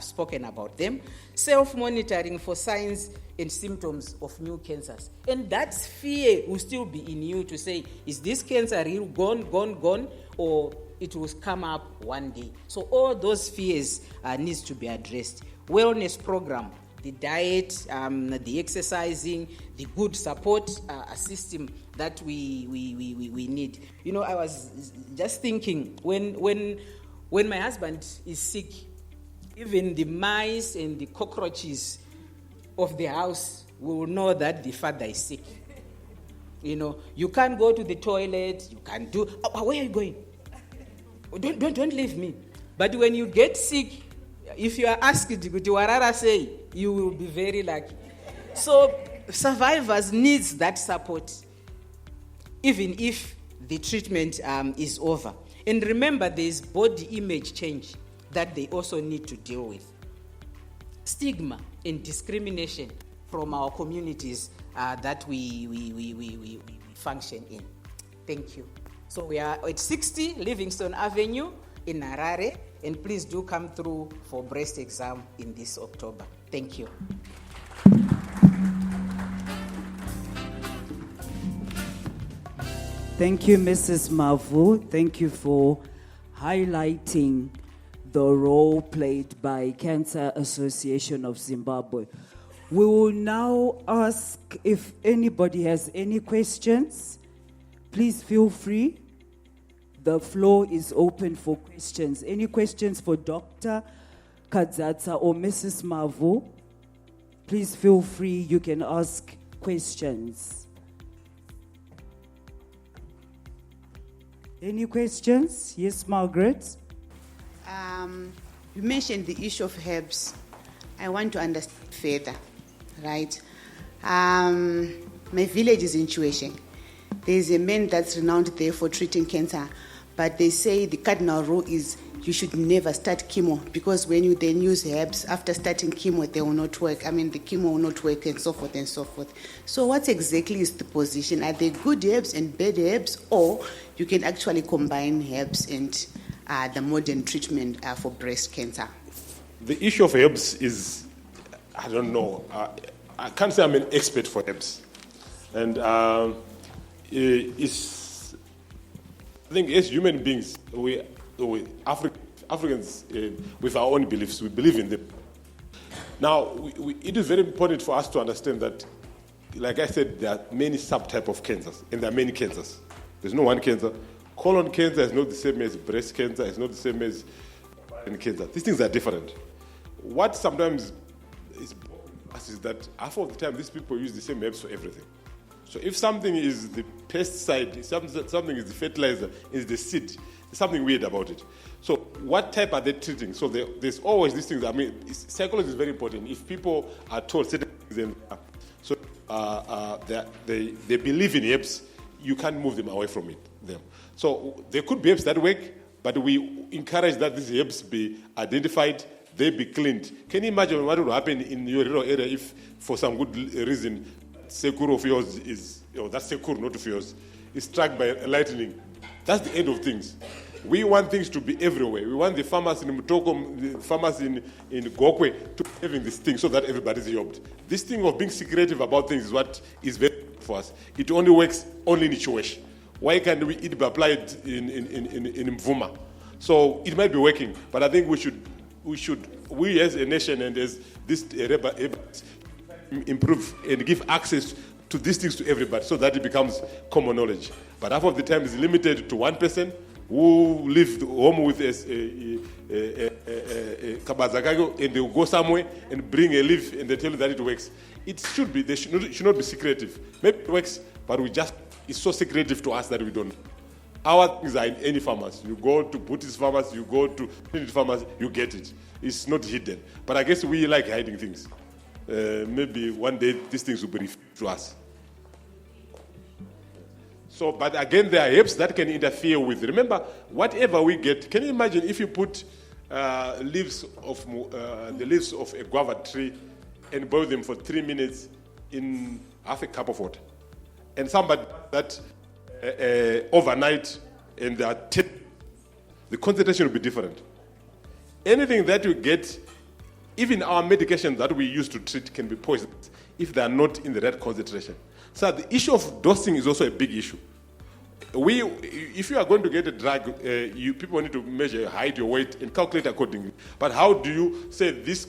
spoken about them. Self-monitoring for signs and symptoms of new cancers. And that fear will still be in you to say, is this cancer real gone, or it will come up one day? So all those fears needs to be addressed. Wellness program, the diet, the exercising, the good support system that we need. You know, I was just thinking, when my husband is sick, even the mice and the cockroaches of the house will know that the father is sick. You know, you can't go to the toilet, you can't do, where are you going? Don't leave me. But when you get sick, if you are asked to warara say, you will be very lucky. So survivors needs that support, even if the treatment is over. And remember, there is body image change that they also need to deal with. Stigma and discrimination from our communities that we function in. Thank you. So we are at 60 Livingstone Avenue in Harare, and please do come through for breast exam in this October. Thank you. Thank you, Mrs. Mavu. Thank you for highlighting the role played by Cancer Association of Zimbabwe. We will now ask if anybody has any questions. Please feel free. The floor is open for questions. Any questions for Dr. Kadzatsa or Mrs. Mavu? Please feel free. You can ask questions. Any questions? Yes, Margaret? You mentioned the issue of herbs. I want to understand further, right? My village is in Chiwesheng. There's a man that's renowned there for treating cancer, but they say the cardinal rule is you should never start chemo, because when you then use herbs, after starting chemo, they will not work. I mean, the chemo will not work, and so forth and so forth. So what exactly is the position? Are they good herbs and bad herbs, or you can actually combine herbs and the modern treatment for breast cancer? The issue of herbs is, I don't know, I can't say I'm an expert for herbs. And it's, I think as human beings, we Africans, with our own beliefs, we believe in them. Now, it is very important for us to understand that, like I said, there are many subtypes of cancers, and there are many cancers. There's no one cancer. Colon cancer is not the same as breast cancer, it's not the same as ovarian cancer. These things are different. What sometimes is that half of the time these people use the same herbs for everything. So if something is the pesticide, something is the fertilizer, is the seed, there's something weird about it. So what type are they treating? So there's always these things. I mean, psychology is very important. If people are told certain things, so they believe in herbs, you can't move them away from them. So there could be herbs that work, but we encourage that these herbs be identified, they be cleaned. Can you imagine what would happen in your rural area if, for some good reason, Sekuru of yours is, or that Sekuru, not of yours, is struck by lightning? That's the end of things. We want things to be everywhere. We want the farmers in Mutoko, the farmers in Gokwe to be having this thing so that everybody's helped. This thing of being secretive about things is what is very good for us. It only works only in Ichiwesh. Why can't it be applied in Mvuma? So it might be working, but I think we as a nation and as this improve and give access to these things to everybody so that it becomes common knowledge. But half of the time it's limited to one person who live home with a kabazakago, and they will go somewhere and bring a leaf and they tell you that it works. It should be, they should not be secretive. Maybe it works, but it's so secretive to us that we don't know. Our things are in any farmers. You go to Buddhist farmers, you go to Trinity farmers, you get it. It's not hidden. But I guess we like hiding things. Maybe one day these things will be revealed to us. So, but again, there are herbs that can interfere with. Remember, whatever we get, can you imagine if you put the leaves of a guava tree and boil them for 3 minutes in half a cup of water, and somebody that overnight, and the concentration will be different. Anything that you get, even our medication that we use to treat, can be poisonous if they are not in the right concentration. So the issue of dosing is also a big issue. If you are going to get a drug, people need to measure your height, your weight, and calculate accordingly. But how do you say this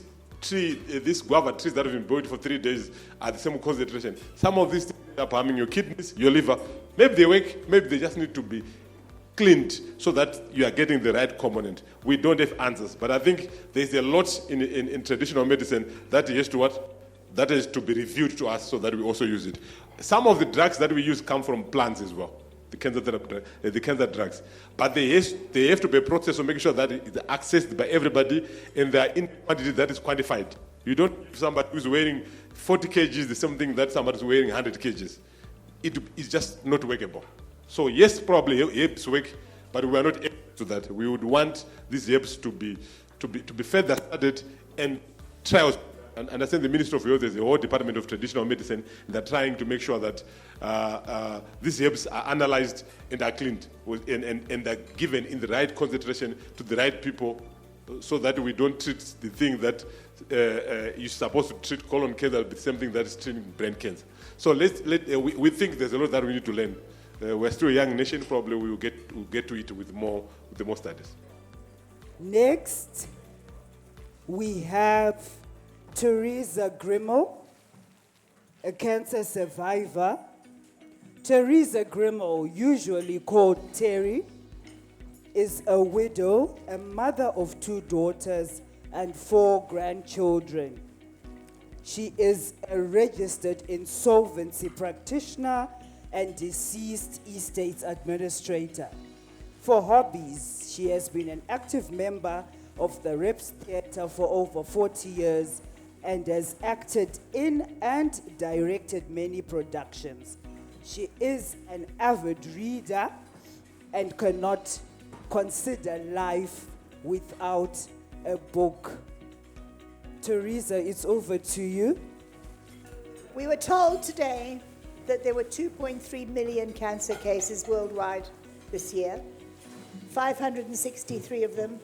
guava trees that have been boiled for 3 days are the same concentration? Some of these things end up harming your kidneys, your liver. Maybe they work, maybe they just need to be cleaned so that you are getting the right component. We don't have answers, but I think there's a lot in traditional medicine that has to be reviewed to us so that we also use it. Some of the drugs that we use come from plants as well, the cancer drugs. But they have to be a process of making sure that it's accessed by everybody and they are in quantity that is quantified. You don't have somebody who's weighing 40 kgs, the same thing that somebody's weighing 100 kgs. It's just not workable. So yes, probably herbs work, but we are not able to that. We would want these herbs to be further studied and trials. And understand the Ministry of Health is a whole department of traditional medicine. They're trying to make sure that these herbs are analyzed and are cleaned and are given in the right concentration to the right people, so that we don't treat the thing that you're supposed to treat colon cancer with the same thing that is treating brain cancer. So we think there's a lot that we need to learn. We're still a young nation. Probably we will get to it with more studies. Next, we have Teresa Grimmel, a cancer survivor. Teresa Grimmel, usually called Terry, is a widow, a mother of 2 daughters and 4 grandchildren. She is a registered insolvency practitioner and deceased estates administrator. For hobbies, she has been an active member of the Reps Theatre for over 40 years and has acted in and directed many productions. She is an avid reader and cannot consider life without a book. Teresa, it's over to you. We were told today that there were 2.3 million cancer cases worldwide this year, 563 of them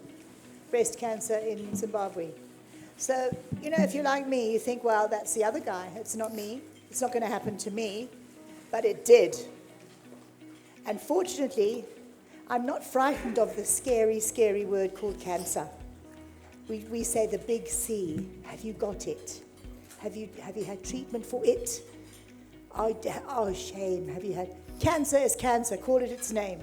breast cancer in Zimbabwe. So, if you're like me, you think, well, that's the other guy. It's not me. It's not going to happen to me. But it did. And fortunately, I'm not frightened of the scary, scary word called cancer. We say the big C. Have you got it? Have you had treatment for it? Oh, shame. Have you had... Cancer is cancer. Call it its name.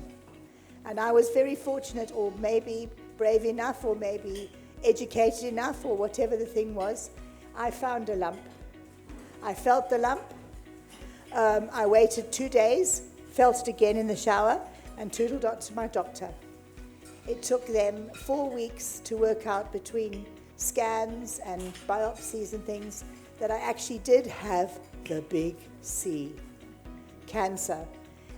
And I was very fortunate, or maybe brave enough, or maybe educated enough, or whatever the thing was. I found a lump. I felt the lump. I waited 2 days, felt it again in the shower, and tootled up to my doctor. It took them 4 weeks to work out, between scans and biopsies and things, that I actually did have the big C, cancer.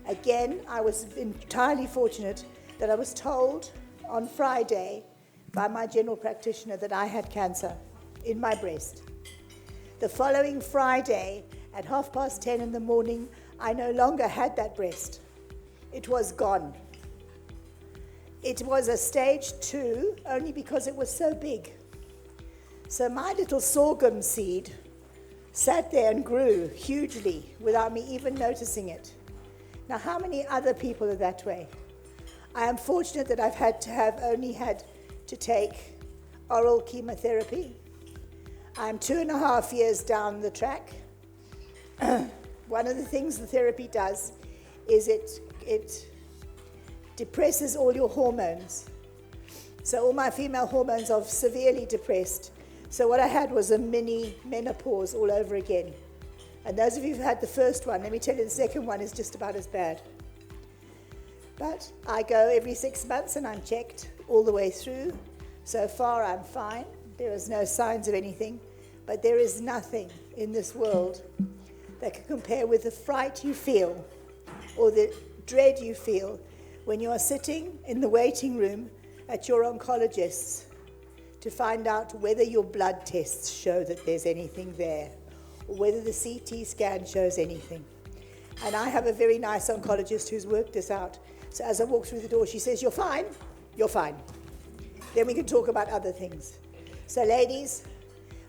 Again, I was entirely fortunate that I was told on Friday by my general practitioner that I had cancer in my breast. The following Friday at 10:30 in the morning, I no longer had that breast. It was gone. It was a stage 2 only because it was so big. So my little sorghum seed sat there and grew hugely without me even noticing it. Now, how many other people are that way? I am fortunate that I've only had to take oral chemotherapy. I'm 2.5 years down the track. One of the things the therapy does is it depresses all your hormones. So all my female hormones are severely depressed. So what I had was a mini menopause all over again. And those of you who've had the first one, let me tell you, the second one is just about as bad. But I go every 6 months and I'm checked all the way through. So far I'm fine. There is no signs of anything. But there is nothing in this world that can compare with the fright you feel or the dread you feel when you are sitting in the waiting room at your oncologist's to find out whether your blood tests show that there's anything there, or whether the CT scan shows anything. And I have a very nice oncologist who's worked this out. So as I walk through the door, she says, "You're fine, you're fine. Then we can talk about other things." So ladies,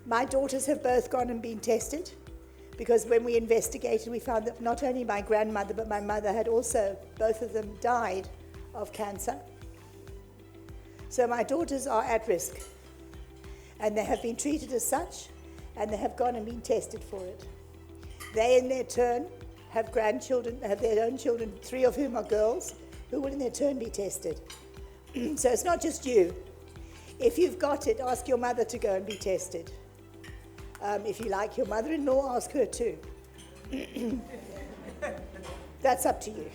my daughters have both gone and been tested, because when we investigated, we found that not only my grandmother, but my mother had also, both of them died of cancer. So my daughters are at risk. And they have been treated as such, and they have gone and been tested for it. They, in their turn, have grandchildren, have their own children, 3 of whom are girls, who will in their turn be tested. So it's not just you. If you've got it, ask your mother to go and be tested. If you like your mother-in-law, ask her too. That's up to you.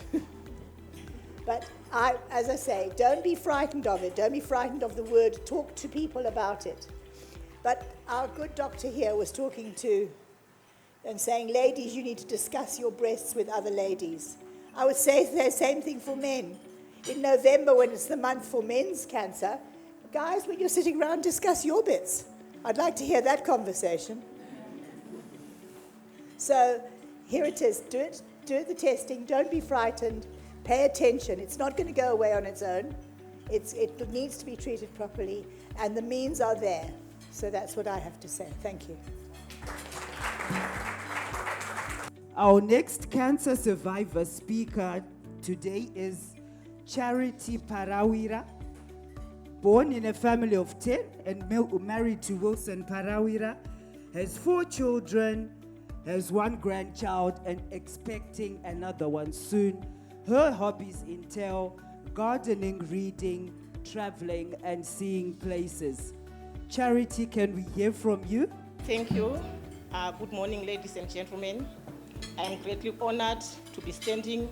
But as I say, don't be frightened of it. Don't be frightened of the word. Talk to people about it. But our good doctor here was talking to and saying, ladies, you need to discuss your breasts with other ladies. I would say the same thing for men. In November, when it's the month for men's cancer, guys, when you're sitting around, discuss your bits. I'd like to hear that conversation. So here it is. Do the testing. Don't be frightened. Pay attention. It's not going to go away on its own. It needs to be treated properly, and the means are there. So that's what I have to say. Thank you. Our next cancer survivor speaker today is Charity Parawira. Born in a family of 10 and married to Wilson Parawira, has 4 children, has 1 grandchild, and expecting another one soon. Her hobbies entail gardening, reading, traveling, and seeing places. Charity, can we hear from you? Thank you. Good morning, ladies and gentlemen. I am greatly honored to be standing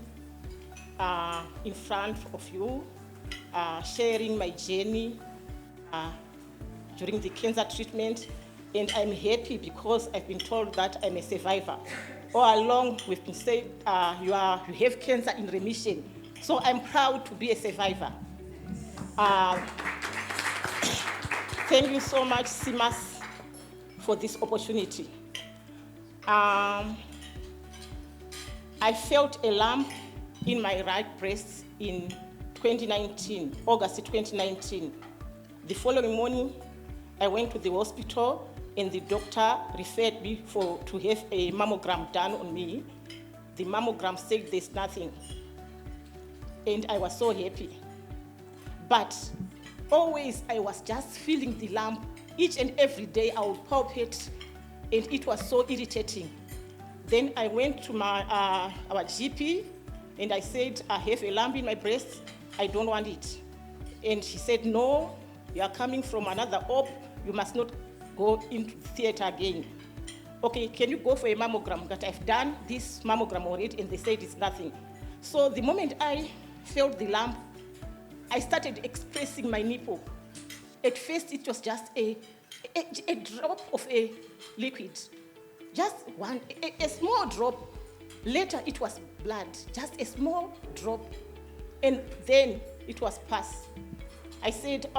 in front of you, sharing my journey during the cancer treatment. And I'm happy because I've been told that I'm a survivor. All along, we've been saying you have cancer in remission. So I'm proud to be a survivor. Thank you so much, Cimas, for this opportunity. I felt a lump in my right breast in 2019, August 2019. The following morning, I went to the hospital and the doctor referred me to have a mammogram done on me. The mammogram said there's nothing. And I was so happy. But always I was just feeling the lump. Each and every day I would palpate, and it was so irritating. Then I went to our GP, and I said, I have a lump in my breast, I don't want it. And he said, no, you are coming from another op, you must not go into the theater again. Okay, can you go for a mammogram? But I've done this mammogram already, and they said it's nothing. So the moment I felt the lump, I started expressing my nipple. At first, it was just a drop of a liquid. Just one, a small drop. Later, it was blood, just a small drop, and then it was pus. I said,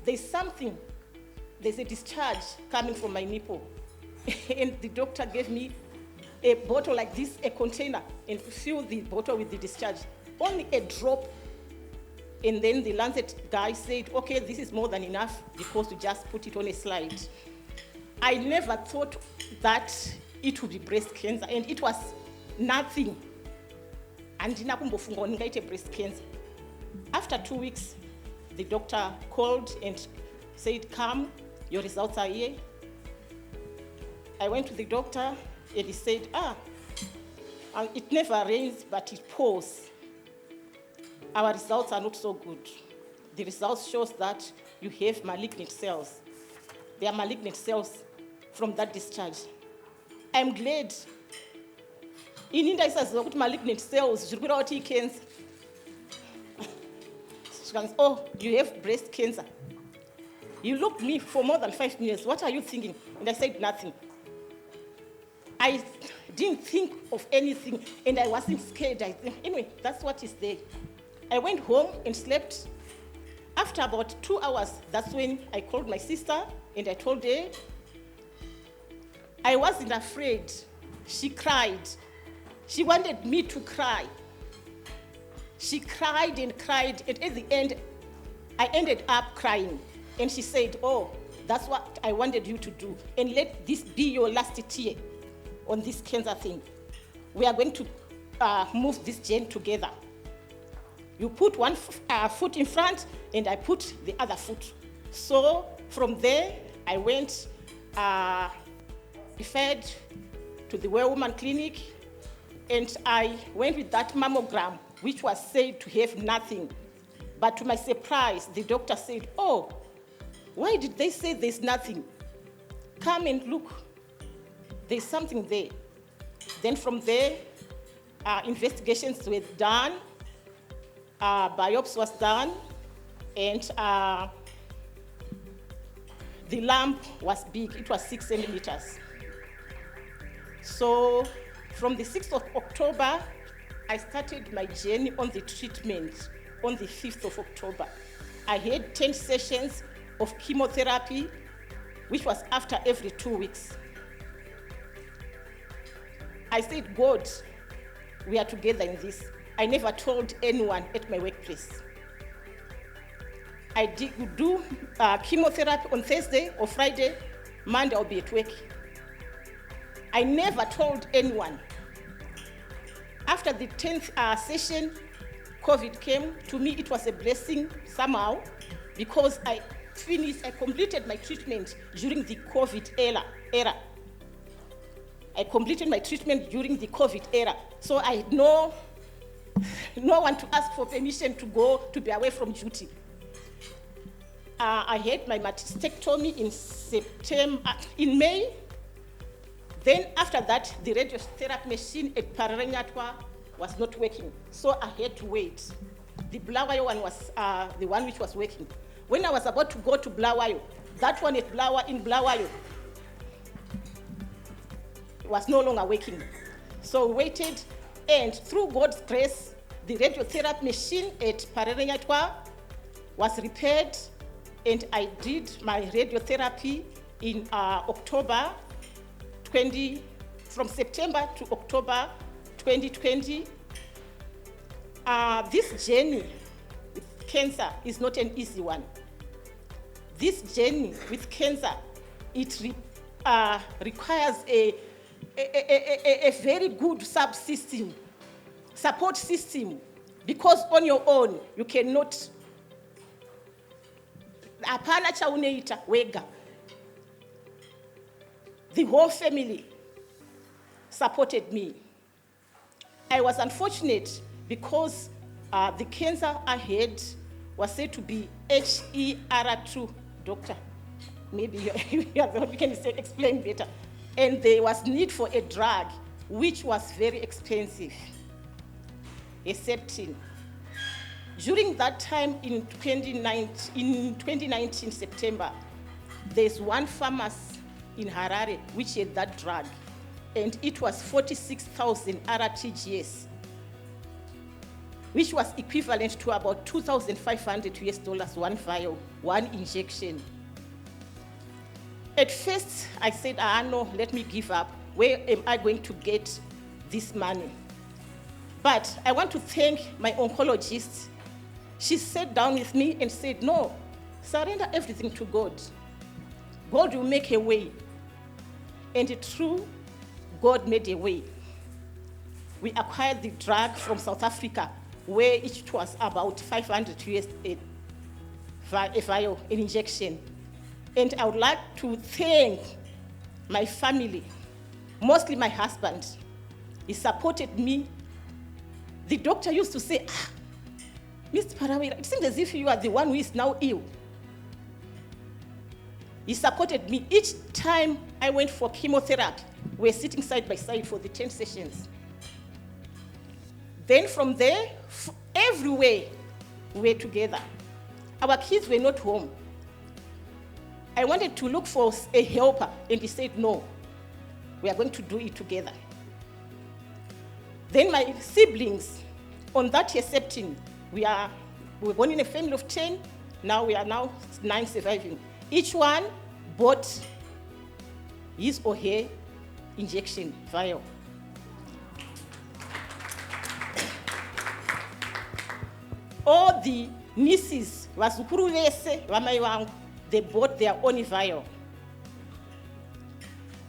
there's something. There's a discharge coming from my nipple. And the doctor gave me a bottle like this, a container, and filled the bottle with the discharge. Only a drop. And then the Lancet guy said, okay, this is more than enough because we just put it on a slide. I never thought that it would be breast cancer, and it was nothing. Andina kumbofunga ningaite breast cancer. After 2 weeks, the doctor called and said, come, your results are here. I went to the doctor and he said, it never rains, but it pours. Our results are not so good. The results shows that you have malignant cells. They are malignant cells from that discharge. I'm glad. In India, it says malignant cells. Cancer. You have breast cancer. You looked me for more than 5 minutes. What are you thinking? And I said nothing. I didn't think of anything, and I wasn't scared. Anyway, that's what is there. I went home and slept. After about 2 hours, that's when I called my sister, and I told her. I wasn't afraid. She cried. She wanted me to cry. She cried and cried, and at the end, I ended up crying. And she said, that's what I wanted you to do, and let this be your last tear on this cancer thing. We are going to move this journey together. You put one foot in front, and I put the other foot. So from there, I went, referred to the Well Woman Clinic, and I went with that mammogram, which was said to have nothing. But to my surprise, the doctor said, why did they say there's nothing? Come and look. There's something there. Then from there, investigations were done, biopsy was done, and the lump was big. It was 6 centimeters. So from the 6th of October, I started my journey on the treatment on the 5th of October. I had 10 sessions of chemotherapy, which was after every 2 weeks. I said, God, we are together in this. I never told anyone at my workplace. I would do chemotherapy on Thursday or Friday. Monday I'll be at work. I never told anyone. After the 10th session, COVID came. To me, it was a blessing somehow, because I completed my treatment during the COVID era. I completed my treatment during the COVID era. So I had no one to ask for permission to be away from duty. I had my mastectomy in May. Then after that, the radiotherapy machine at Pararanyatwa was not working. So I had to wait. The Blawayo one was the one which was working. When I was about to go to Blawayo, that one at Blawayo was no longer working. So we waited, and through God's grace, the radiotherapy machine at Pararanyatwa was repaired, and I did my radiotherapy in October 20, from September to October 2020. This journey with cancer is not an easy one. This journey with cancer, it requires a very good support system, because on your own, you cannot. Apana chauneita wega. The whole family supported me. I was unfortunate because the cancer I had was said to be HER2, doctor. Maybe you are the one who can explain better. And there was need for a drug, which was very expensive, a Septin. During that time in 2019 September, there's one pharmacy in Harare which had that drug. and it was 46,000 RTGS, which was equivalent to about 2,500 US dollars, one vial, one injection. At first, I said, no, let me give up. Where am I going to get this money? But I want to thank my oncologist. She sat down with me and said, no, surrender everything to God. God will make a way. And true, God made a way. We acquired the drug from South Africa, where it was about 500 US a vial, an injection. And I would like to thank my family, mostly my husband. He supported me. The doctor used to say, Mr. Parawira, it seems as if you are the one who is now ill. He supported me. Each time I went for chemotherapy, we were sitting side by side for the 10 sessions. Then from there, everywhere we were together. Our kids were not home. I wanted to look for a helper, and he said, no, we are going to do it together. Then my siblings, on that year 17, we were born in a family of 10, now we are 9 surviving. Each one bought his or her injection vial. All the nieces, wazukuru wese, wamai wangu, they bought their own vial.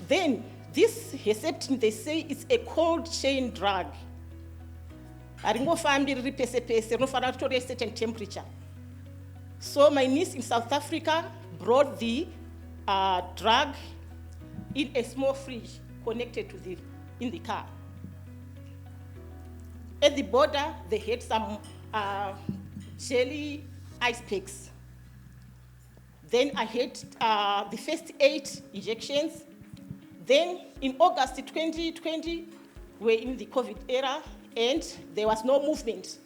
Then, this Herceptin, they say it's a cold chain drug. To a certain temperature. So my niece in South Africa brought the drug in a small fridge connected to in the car. At the border, they had some jelly ice packs. Then I had the first 8 injections. Then in August 2020, we're in the COVID era, and there was no movement.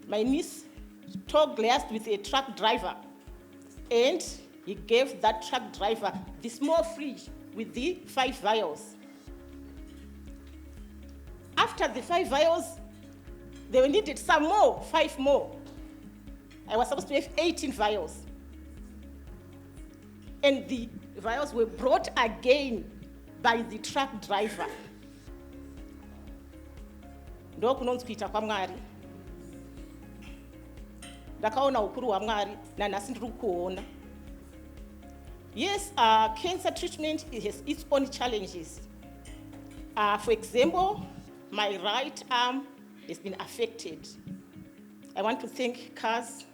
My niece talked last with a truck driver, and he gave that truck driver the small fridge with the 5 vials. After the 5 vials, they needed some more, 5 more. I was supposed to have 18 vials. And the vials were brought again by the truck driver. Ndokunonzikuita kwa Mwari. Ndakaona ukuru wa Mwari na nasi ndiri kuona. Yes, cancer treatment has its own challenges. For example, my right arm has been affected. I want to thank CAS,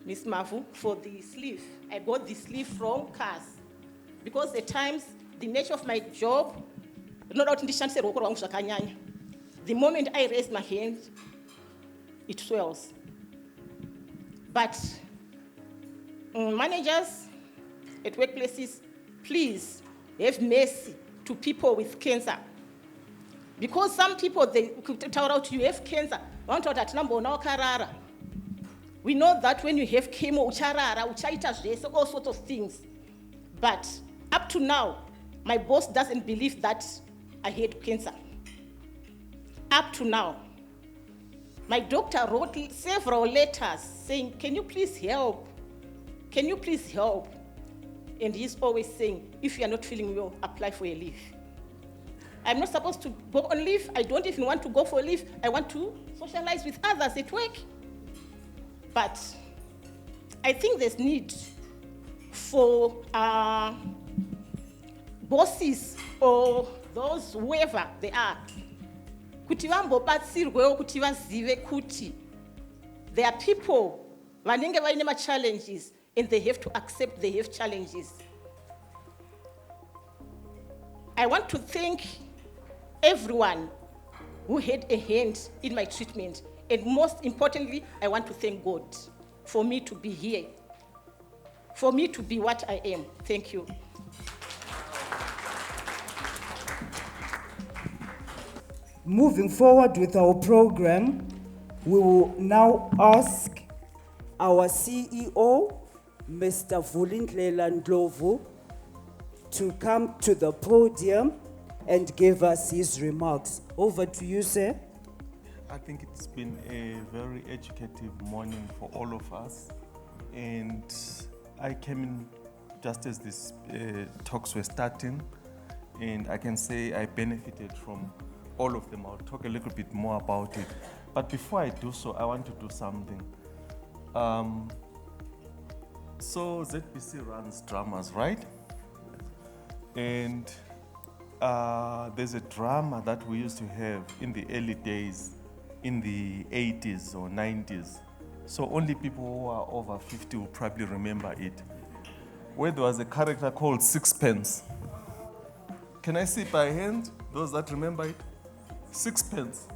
Ms. Mavu, for the sleeve. I got the sleeve from CAS because at times the nature of my job, the moment I raise my hand, it swells. But managers at workplaces, please have mercy to people with cancer. Because some people, they could tell out you have cancer. We know that when you have chemo, all sorts of things. But up to now, my boss doesn't believe that I had cancer. Up to now. My doctor wrote several letters saying, can you please help? Can you please help? And he's always saying, if you are not feeling well, apply for a leave. I'm not supposed to go on leave. I don't even want to go for leave. I want to socialize with others at work. But I think there's need for bosses or those, whoever they are, kuti vambobatsirwewo kuti vazive kuti there are people vanenge vaine challenges and they have to accept they have challenges. I want to thank everyone who had a hand in my treatment, and most importantly, I want to thank God for me to be here, for me to be what I am. Thank you. Moving forward with our program, we will now ask our CEO, Mr. Vulindlela Ndlovu, to come to the podium and give us his remarks. Over to you, sir. I think it's been a very educative morning for all of us. And I came in just as these talks were starting, and I can say I benefited from all of them. I'll talk a little bit more about it. But before I do so, I want to do something. So ZBC runs dramas, right? And there's a drama that we used to have in the early days, in the 80s or 90s. So only people who are over 50 will probably remember it. Where there was a character called Sixpence. Can I see by hand, those that remember it? Sixpence.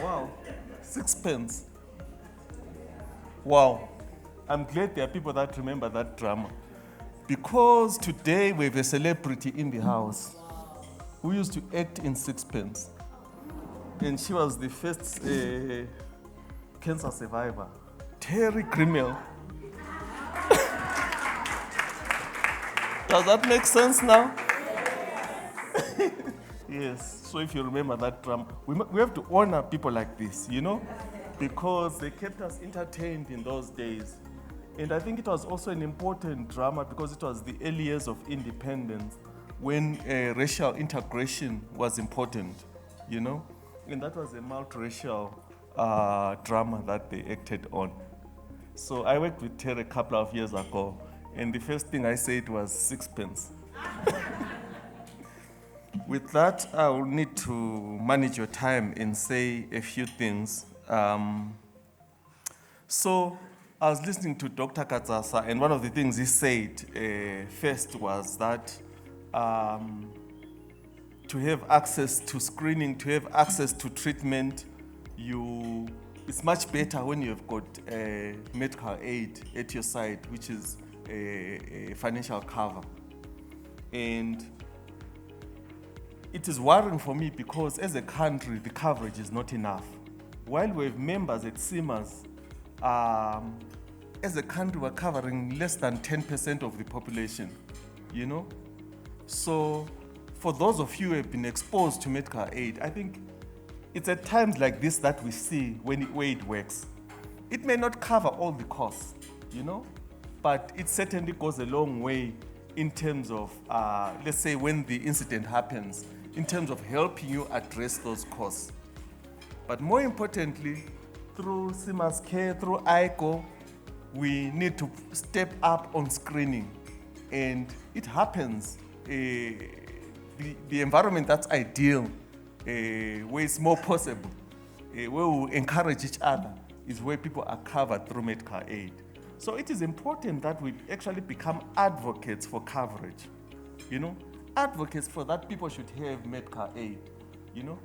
Wow, Sixpence. Wow, I'm glad there are people that remember that drama. Because today we have a celebrity in the house who used to act in Sixpence. And she was the first cancer survivor, Terry Grimmel. Does that make sense now? Yes, so if you remember that drama, we have to honor people like this, you know, because they kept us entertained in those days. And I think it was also an important drama because it was the early years of independence when racial integration was important, you know? And that was a multiracial drama that they acted on. So I worked with Terry a couple of years ago, and the first thing I said was Sixpence. With that, I will need to manage your time and say a few things. So I was listening to Dr. Katsasa, and one of the things he said first was that to have access to screening, to have access to treatment, it's much better when you have got medical aid at your side, which is a financial cover. And it is worrying for me because as a country, the coverage is not enough. While we have members at Cimas, as a country, we're covering less than 10% of the population, you know? So for those of you who have been exposed to medical aid, I think it's at times like this that we see where it works. It may not cover all the costs, you know, but it certainly goes a long way in terms of, let's say when the incident happens, in terms of helping you address those costs. But more importantly, through Cimas Care, through ICO, we need to step up on screening. And it happens, the environment that's ideal, where it's more possible, where we encourage each other, is where people are covered through medical aid. So it is important that we actually become advocates for coverage, you know, advocates for that people should have medical aid, you know.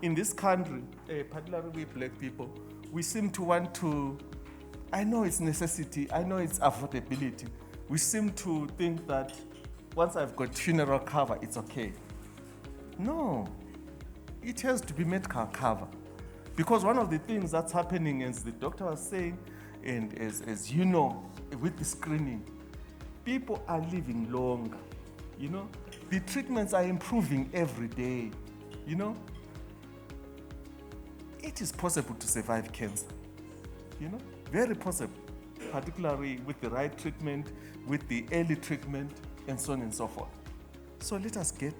In this country, particularly we black people, we seem to want to, I know it's necessity, I know it's affordability. We seem to think that once I've got funeral cover, it's okay. No, it has to be medical cover. Because one of the things that's happening, as the doctor was saying, and as you know, with the screening, people are living longer, you know? The treatments are improving every day, you know? It is possible to survive cancer, you know? Very possible, particularly with the right treatment, with the early treatment, and so on and so forth. So let us get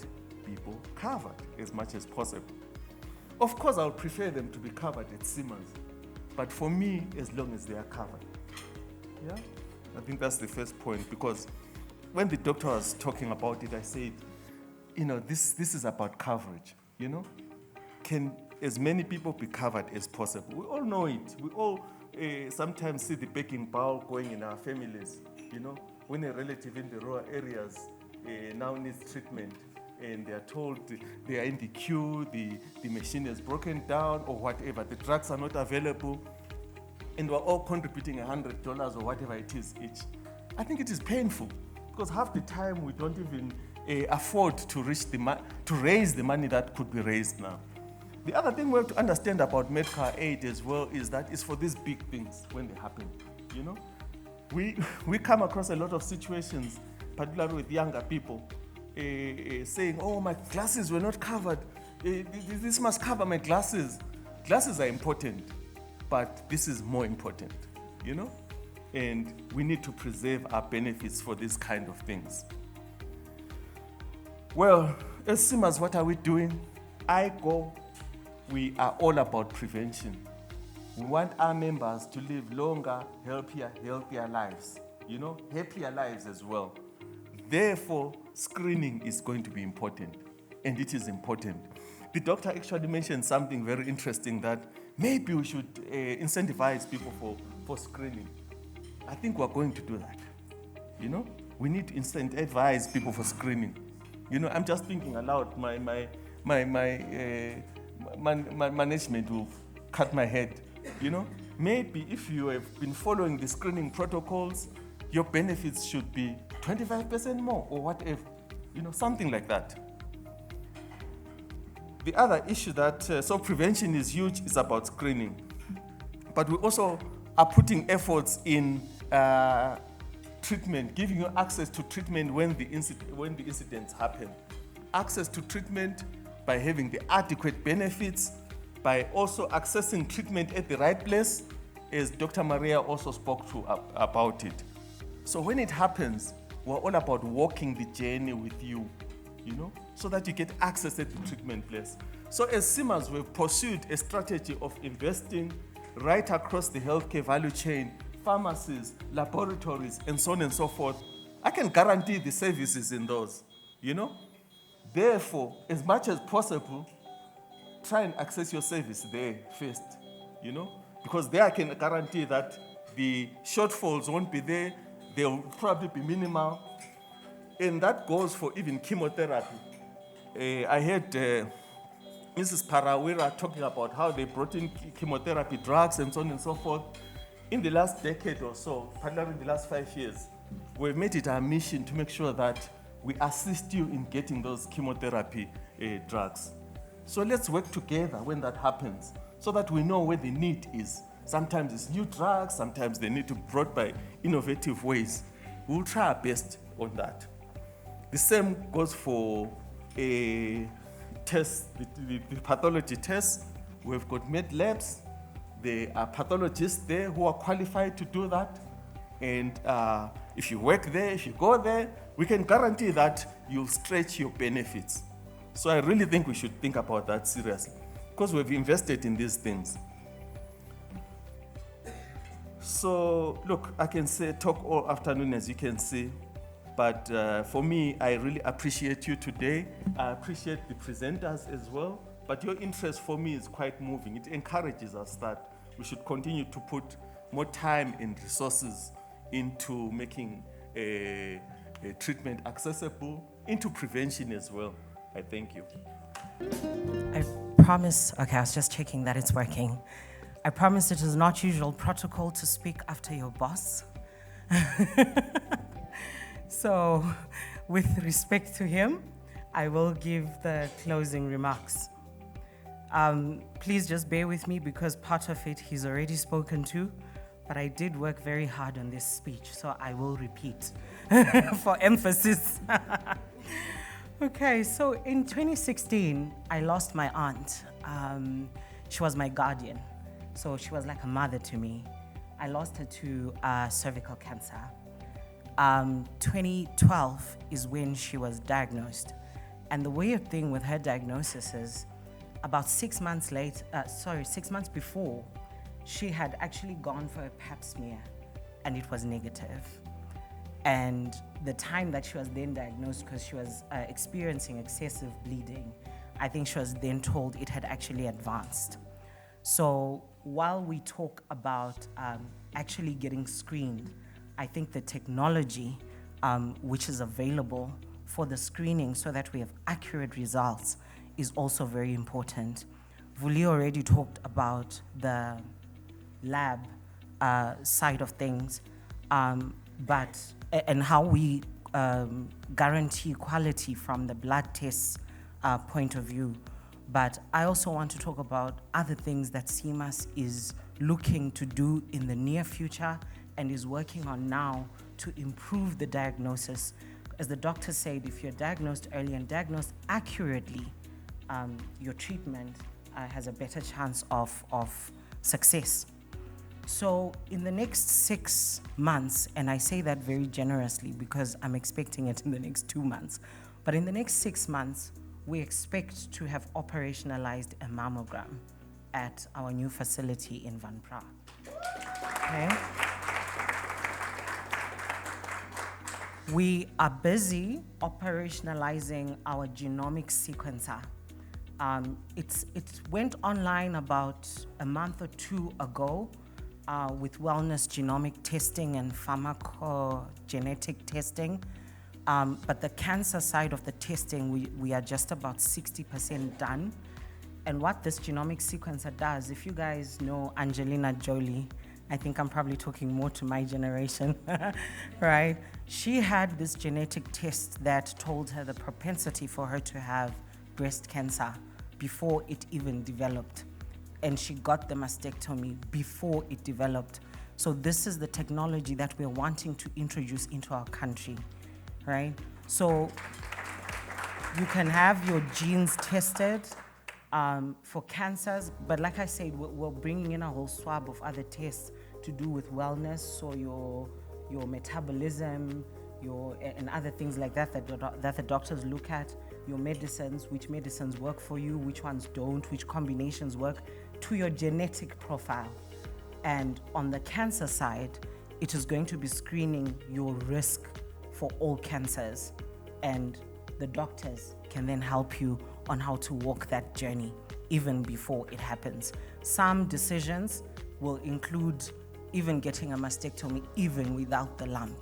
people covered as much as possible. Of course, I would prefer them to be covered at Cimas, but for me, as long as they are covered. Yeah, I think that's the first point, because when the doctor was talking about it, I said, you know, this is about coverage, you know? Can as many people be covered as possible? We all know it. We all sometimes see the begging bowl going in our families, you know? When a relative in the rural areas now needs treatment, and they are told they are in the queue, the machine is broken down or whatever, the drugs are not available, and we're all contributing $100 or whatever it is each. I think it is painful because half the time we don't even afford to raise the money that could be raised now. The other thing we have to understand about medical aid as well is that it's for these big things when they happen, you know? We come across a lot of situations particularly with younger people, saying, oh, my glasses were not covered. This must cover my glasses. Glasses are important, but this is more important, you know? And we need to preserve our benefits for these kind of things. Well, as Cimas, what are we doing? We are all about prevention. We want our members to live longer, healthier lives, you know, happier lives as well. Therefore, screening is going to be important, and it is important. The doctor actually mentioned something very interesting, that maybe we should incentivize people for screening. I think we're going to do that. You know, we need to incentivize people for screening. You know, I'm just thinking aloud. My management will cut my head. You know, maybe if you have been following the screening protocols, your benefits should be 25% more or whatever. You know, something like that. The other issue that, so prevention is huge, is about screening. But we also are putting efforts in treatment, giving you access to treatment when the incidents happen. Access to treatment by having the adequate benefits, by also accessing treatment at the right place, as Dr. Maria also spoke to about it. So when it happens, we're all about walking the journey with you, you know, so that you get access at the treatment place. So as Cimas, we've pursued a strategy of investing right across the healthcare value chain, pharmacies, laboratories, and so on and so forth. I can guarantee the services in those, you know. Therefore, as much as possible, try and access your service there first, you know, because there I can guarantee that the shortfalls won't be there, they'll probably be minimal, and that goes for even chemotherapy. I heard Mrs. Parawira talking about how they brought in chemotherapy drugs and so on and so forth. In the last decade or so, particularly in the last 5 years, we've made it our mission to make sure that we assist you in getting those chemotherapy drugs. So let's work together when that happens, so that we know where the need is. Sometimes it's new drugs, sometimes they need to be brought by innovative ways. We'll try our best on that. The same goes for tests, the pathology tests. We've got med labs. There are pathologists there who are qualified to do that. And if you work there, if you go there, we can guarantee that you'll stretch your benefits. So I really think we should think about that seriously, because we've invested in these things. So look, I can talk all afternoon, as you can see, but for me, I really appreciate you today. I appreciate the presenters as well, but your interest for me is quite moving. It encourages us that we should continue to put more time and resources into making treatment accessible, into prevention as well. I thank you. I promise, okay, I was just checking that it's working. I promise it is not usual protocol to speak after your boss. So, with respect to him, I will give the closing remarks. Please just bear with me, because part of it he's already spoken to, but I did work very hard on this speech, so I will repeat for emphasis. Okay, so in 2016, I lost my aunt. She was my guardian, so she was like a mother to me. I lost her to cervical cancer. 2012 is when she was diagnosed. And the weird thing with her diagnosis is about 6 months before, she had actually gone for a pap smear and it was negative. And the time that she was then diagnosed, because she was experiencing excessive bleeding, I think she was then told it had actually advanced. So while we talk about actually getting screened, I think the technology which is available for the screening so that we have accurate results is also very important. Vuli already talked about the lab side of things, and how we guarantee quality from the blood tests point of view. But I also want to talk about other things that Cimas is looking to do in the near future and is working on now to improve the diagnosis. as the doctor said, if you're diagnosed early and diagnosed accurately, your treatment has a better chance of success. So in the next 6 months, and I say that very generously because I'm expecting it in the next 2 months, but in the next 6 months, we expect to have operationalized a mammogram at our new facility in Van Pra. Okay? We are busy operationalizing our genomic sequencer. It went online about a month or 2 ago with wellness genomic testing and pharmacogenetic testing. But the cancer side of the testing, we are just about 60% done. And what this genomic sequencer does, if you guys know Angelina Jolie, I think I'm probably talking more to my generation, right? She had this genetic test that told her the propensity for her to have breast cancer before it even developed. And she got the mastectomy before it developed. So this is the technology that we're wanting to introduce into our country, right? So you can have your genes tested for cancers, but like I said, we're bringing in a whole swab of other tests to do with wellness, so your metabolism, and other things like that that the doctors look at, your medicines, which medicines work for you, which ones don't, which combinations work, to your genetic profile. And on the cancer side, it is going to be screening your risk for all cancers, and the doctors can then help you on how to walk that journey even before it happens. Some decisions will include even getting a mastectomy even without the lump.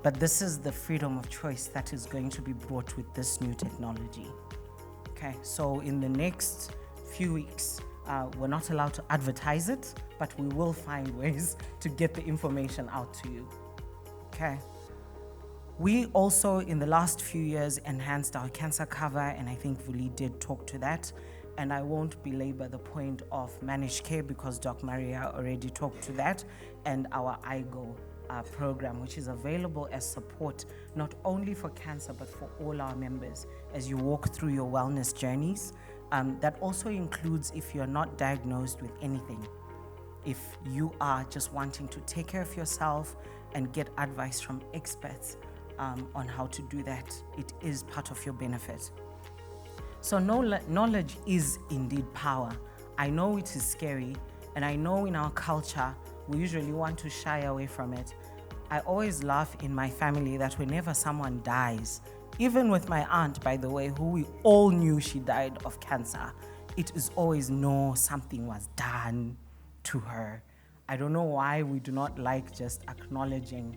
But this is the freedom of choice that is going to be brought with this new technology. Okay, so in the next few weeks, we're not allowed to advertise it, but we will find ways to get the information out to you. Okay. We also, in the last few years, enhanced our cancer cover, and I think Vuli did talk to that. And I won't belabor the point of managed care because Doc Maria already talked to that, and our IGO program, which is available as support, not only for cancer, but for all our members as you walk through your wellness journeys. That also includes if you're not diagnosed with anything. If you are just wanting to take care of yourself and get advice from experts on how to do that, it is part of your benefit. So knowledge is indeed power. I know it is scary, and I know in our culture, we usually want to shy away from it. I always laugh in my family that whenever someone dies, even with my aunt, by the way, who we all knew she died of cancer, it is always, no, something was done to her. I don't know why we do not like just acknowledging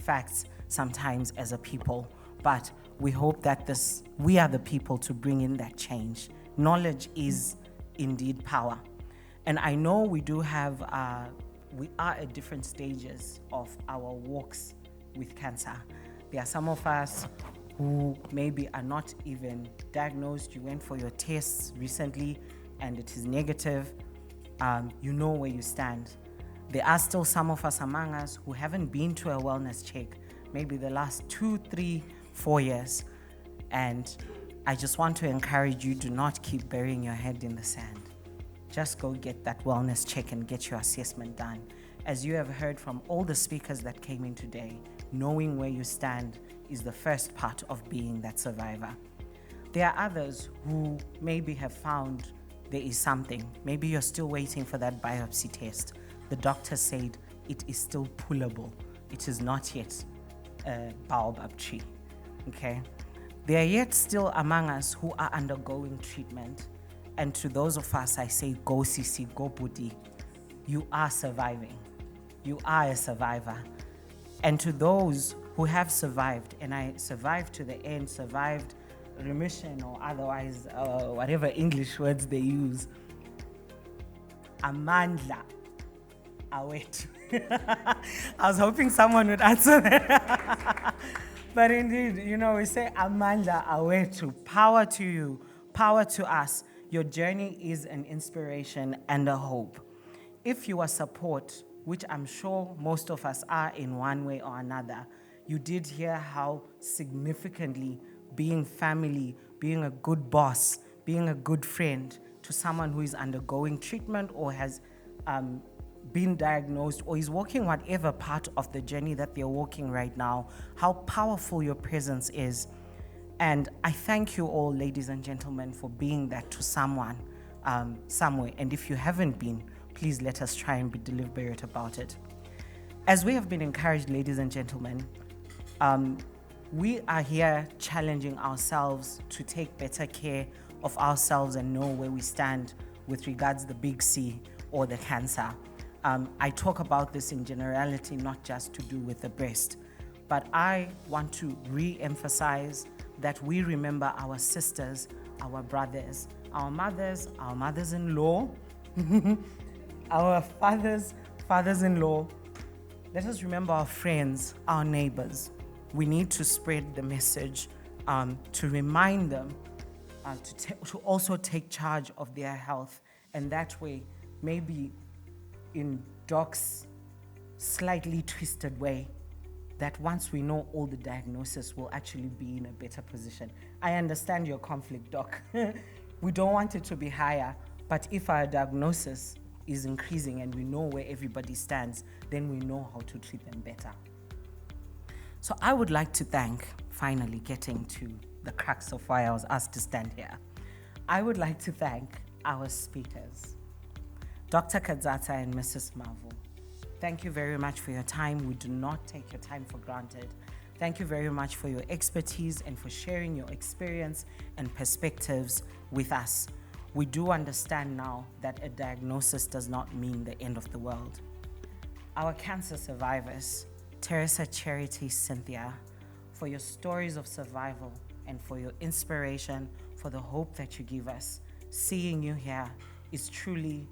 facts sometimes as a people, but we hope that we are the people to bring in that change. Knowledge is indeed power. And I know we do have, we are at different stages of our walks with cancer. There are some of us who maybe are not even diagnosed. You went for your tests recently and it is negative. You know where you stand. There are still some of us among us who haven't been to a wellness check, maybe the last 2, 3, 4 years. And I just want to encourage you, do not keep burying your head in the sand. Just go get that wellness check and get your assessment done. As you have heard from all the speakers that came in today, knowing where you stand is the first part of being that survivor. There are others who maybe have found there is something. Maybe you're still waiting for that biopsy test. The doctor said it is still pullable. It is not yet a baobab tree, okay? There are yet still among us who are undergoing treatment. And to those of us, I say, go Sisi, go Budi. You are surviving. You are a survivor. And to those who have survived, and I survived to the end, survived remission or otherwise, whatever English words they use, amandla awethu. I was hoping someone would answer that. But indeed, we say amandla awethu, power to you, power to us. Your journey is an inspiration and a hope. If you are support, which I'm sure most of us are in one way or another, You did hear how significantly being family, being a good boss, being a good friend to someone who is undergoing treatment or has been diagnosed or is walking whatever part of the journey that they're walking right now, how powerful your presence is. And I thank you all, ladies and gentlemen, for being that to someone somewhere. And if you haven't been, please let us try and be deliberate about it. As we have been encouraged, ladies and gentlemen, we are here challenging ourselves to take better care of ourselves and know where we stand with regards to the big C or the cancer. I talk about this in generality, not just to do with the breast, but I want to re-emphasize that we remember our sisters, our brothers, our mothers-in-law, our fathers-in-law. Let us remember our friends, our neighbors. We need to spread the message to remind them to also take charge of their health. And that way, maybe in Doc's slightly twisted way, that once we know all the diagnosis, we'll actually be in a better position. I understand your conflict, Doc. We don't want it to be higher, but if our diagnosis is increasing and we know where everybody stands, then we know how to treat them better. So I would like to thank, finally getting to the crux of why I was asked to stand here. I would like to thank our speakers, Dr. Kadzata and Mrs. Mavu. Thank you very much for your time. We do not take your time for granted. Thank you very much for your expertise and for sharing your experience and perspectives with us. We do understand now that a diagnosis does not mean the end of the world. Our cancer survivors, Teresa, Charity, Cynthia, for your stories of survival and for your inspiration, for the hope that you give us. Seeing you here is truly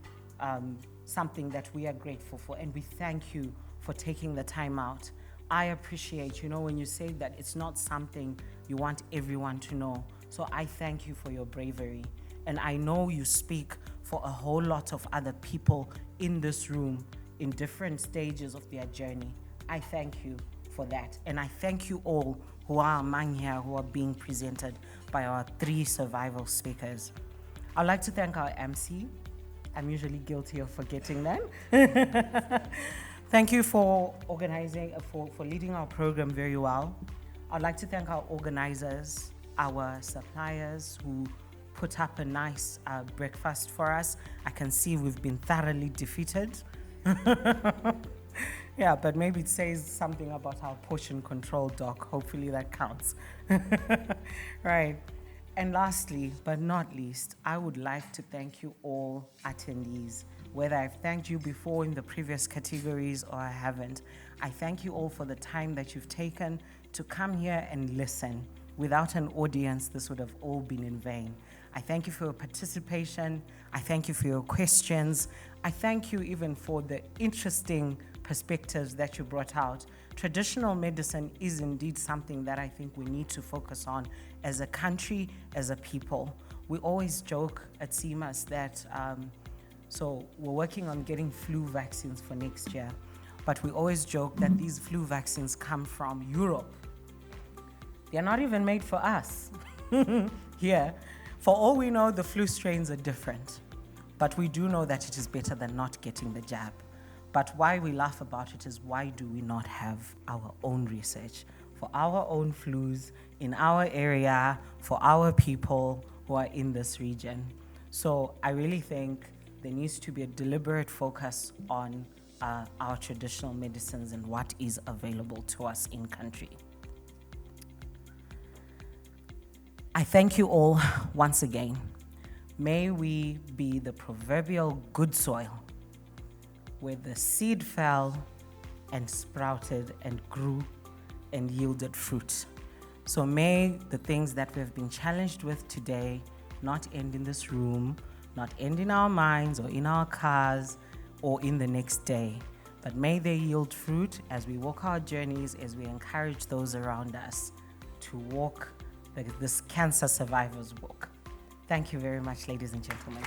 something that we are grateful for, and we thank you for taking the time out. I appreciate, when you say that it's not something you want everyone to know. So I thank you for your bravery. And I know you speak for a whole lot of other people in this room in different stages of their journey. I thank you for that. And I thank you all who are among here, who are being presented by our 3 survival speakers. I'd like to thank our MC. I'm usually guilty of forgetting them. Thank you for organizing, for leading our program very well. I'd like to thank our organizers, our suppliers who put up a nice breakfast for us. I can see we've been thoroughly defeated. Yeah, but maybe it says something about our portion control, Doc. Hopefully that counts. Right. And lastly, but not least, I would like to thank you all attendees. Whether I've thanked you before in the previous categories or I haven't, I thank you all for the time that you've taken to come here and listen. Without an audience, this would have all been in vain. I thank you for your participation. I thank you for your questions. I thank you even for the interesting perspectives that you brought out. Traditional medicine is indeed something that I think we need to focus on as a country, as a people. We always joke at Cimas that, so we're working on getting flu vaccines for next year, but we always joke that these flu vaccines come from Europe. They're not even made for us here. For all we know, the flu strains are different, but we do know that it is better than not getting the jab. But why we laugh about it is, why do we not have our own research for our own flus in our area, for our people who are in this region? So I really think there needs to be a deliberate focus on our traditional medicines and what is available to us in country. I thank you all once again. May we be the proverbial good soil where the seed fell and sprouted and grew and yielded fruit. So may the things that we have been challenged with today not end in this room, not end in our minds or in our cars or in the next day, but may they yield fruit as we walk our journeys, as we encourage those around us to walk this cancer survivor's walk. Thank you very much, ladies and gentlemen.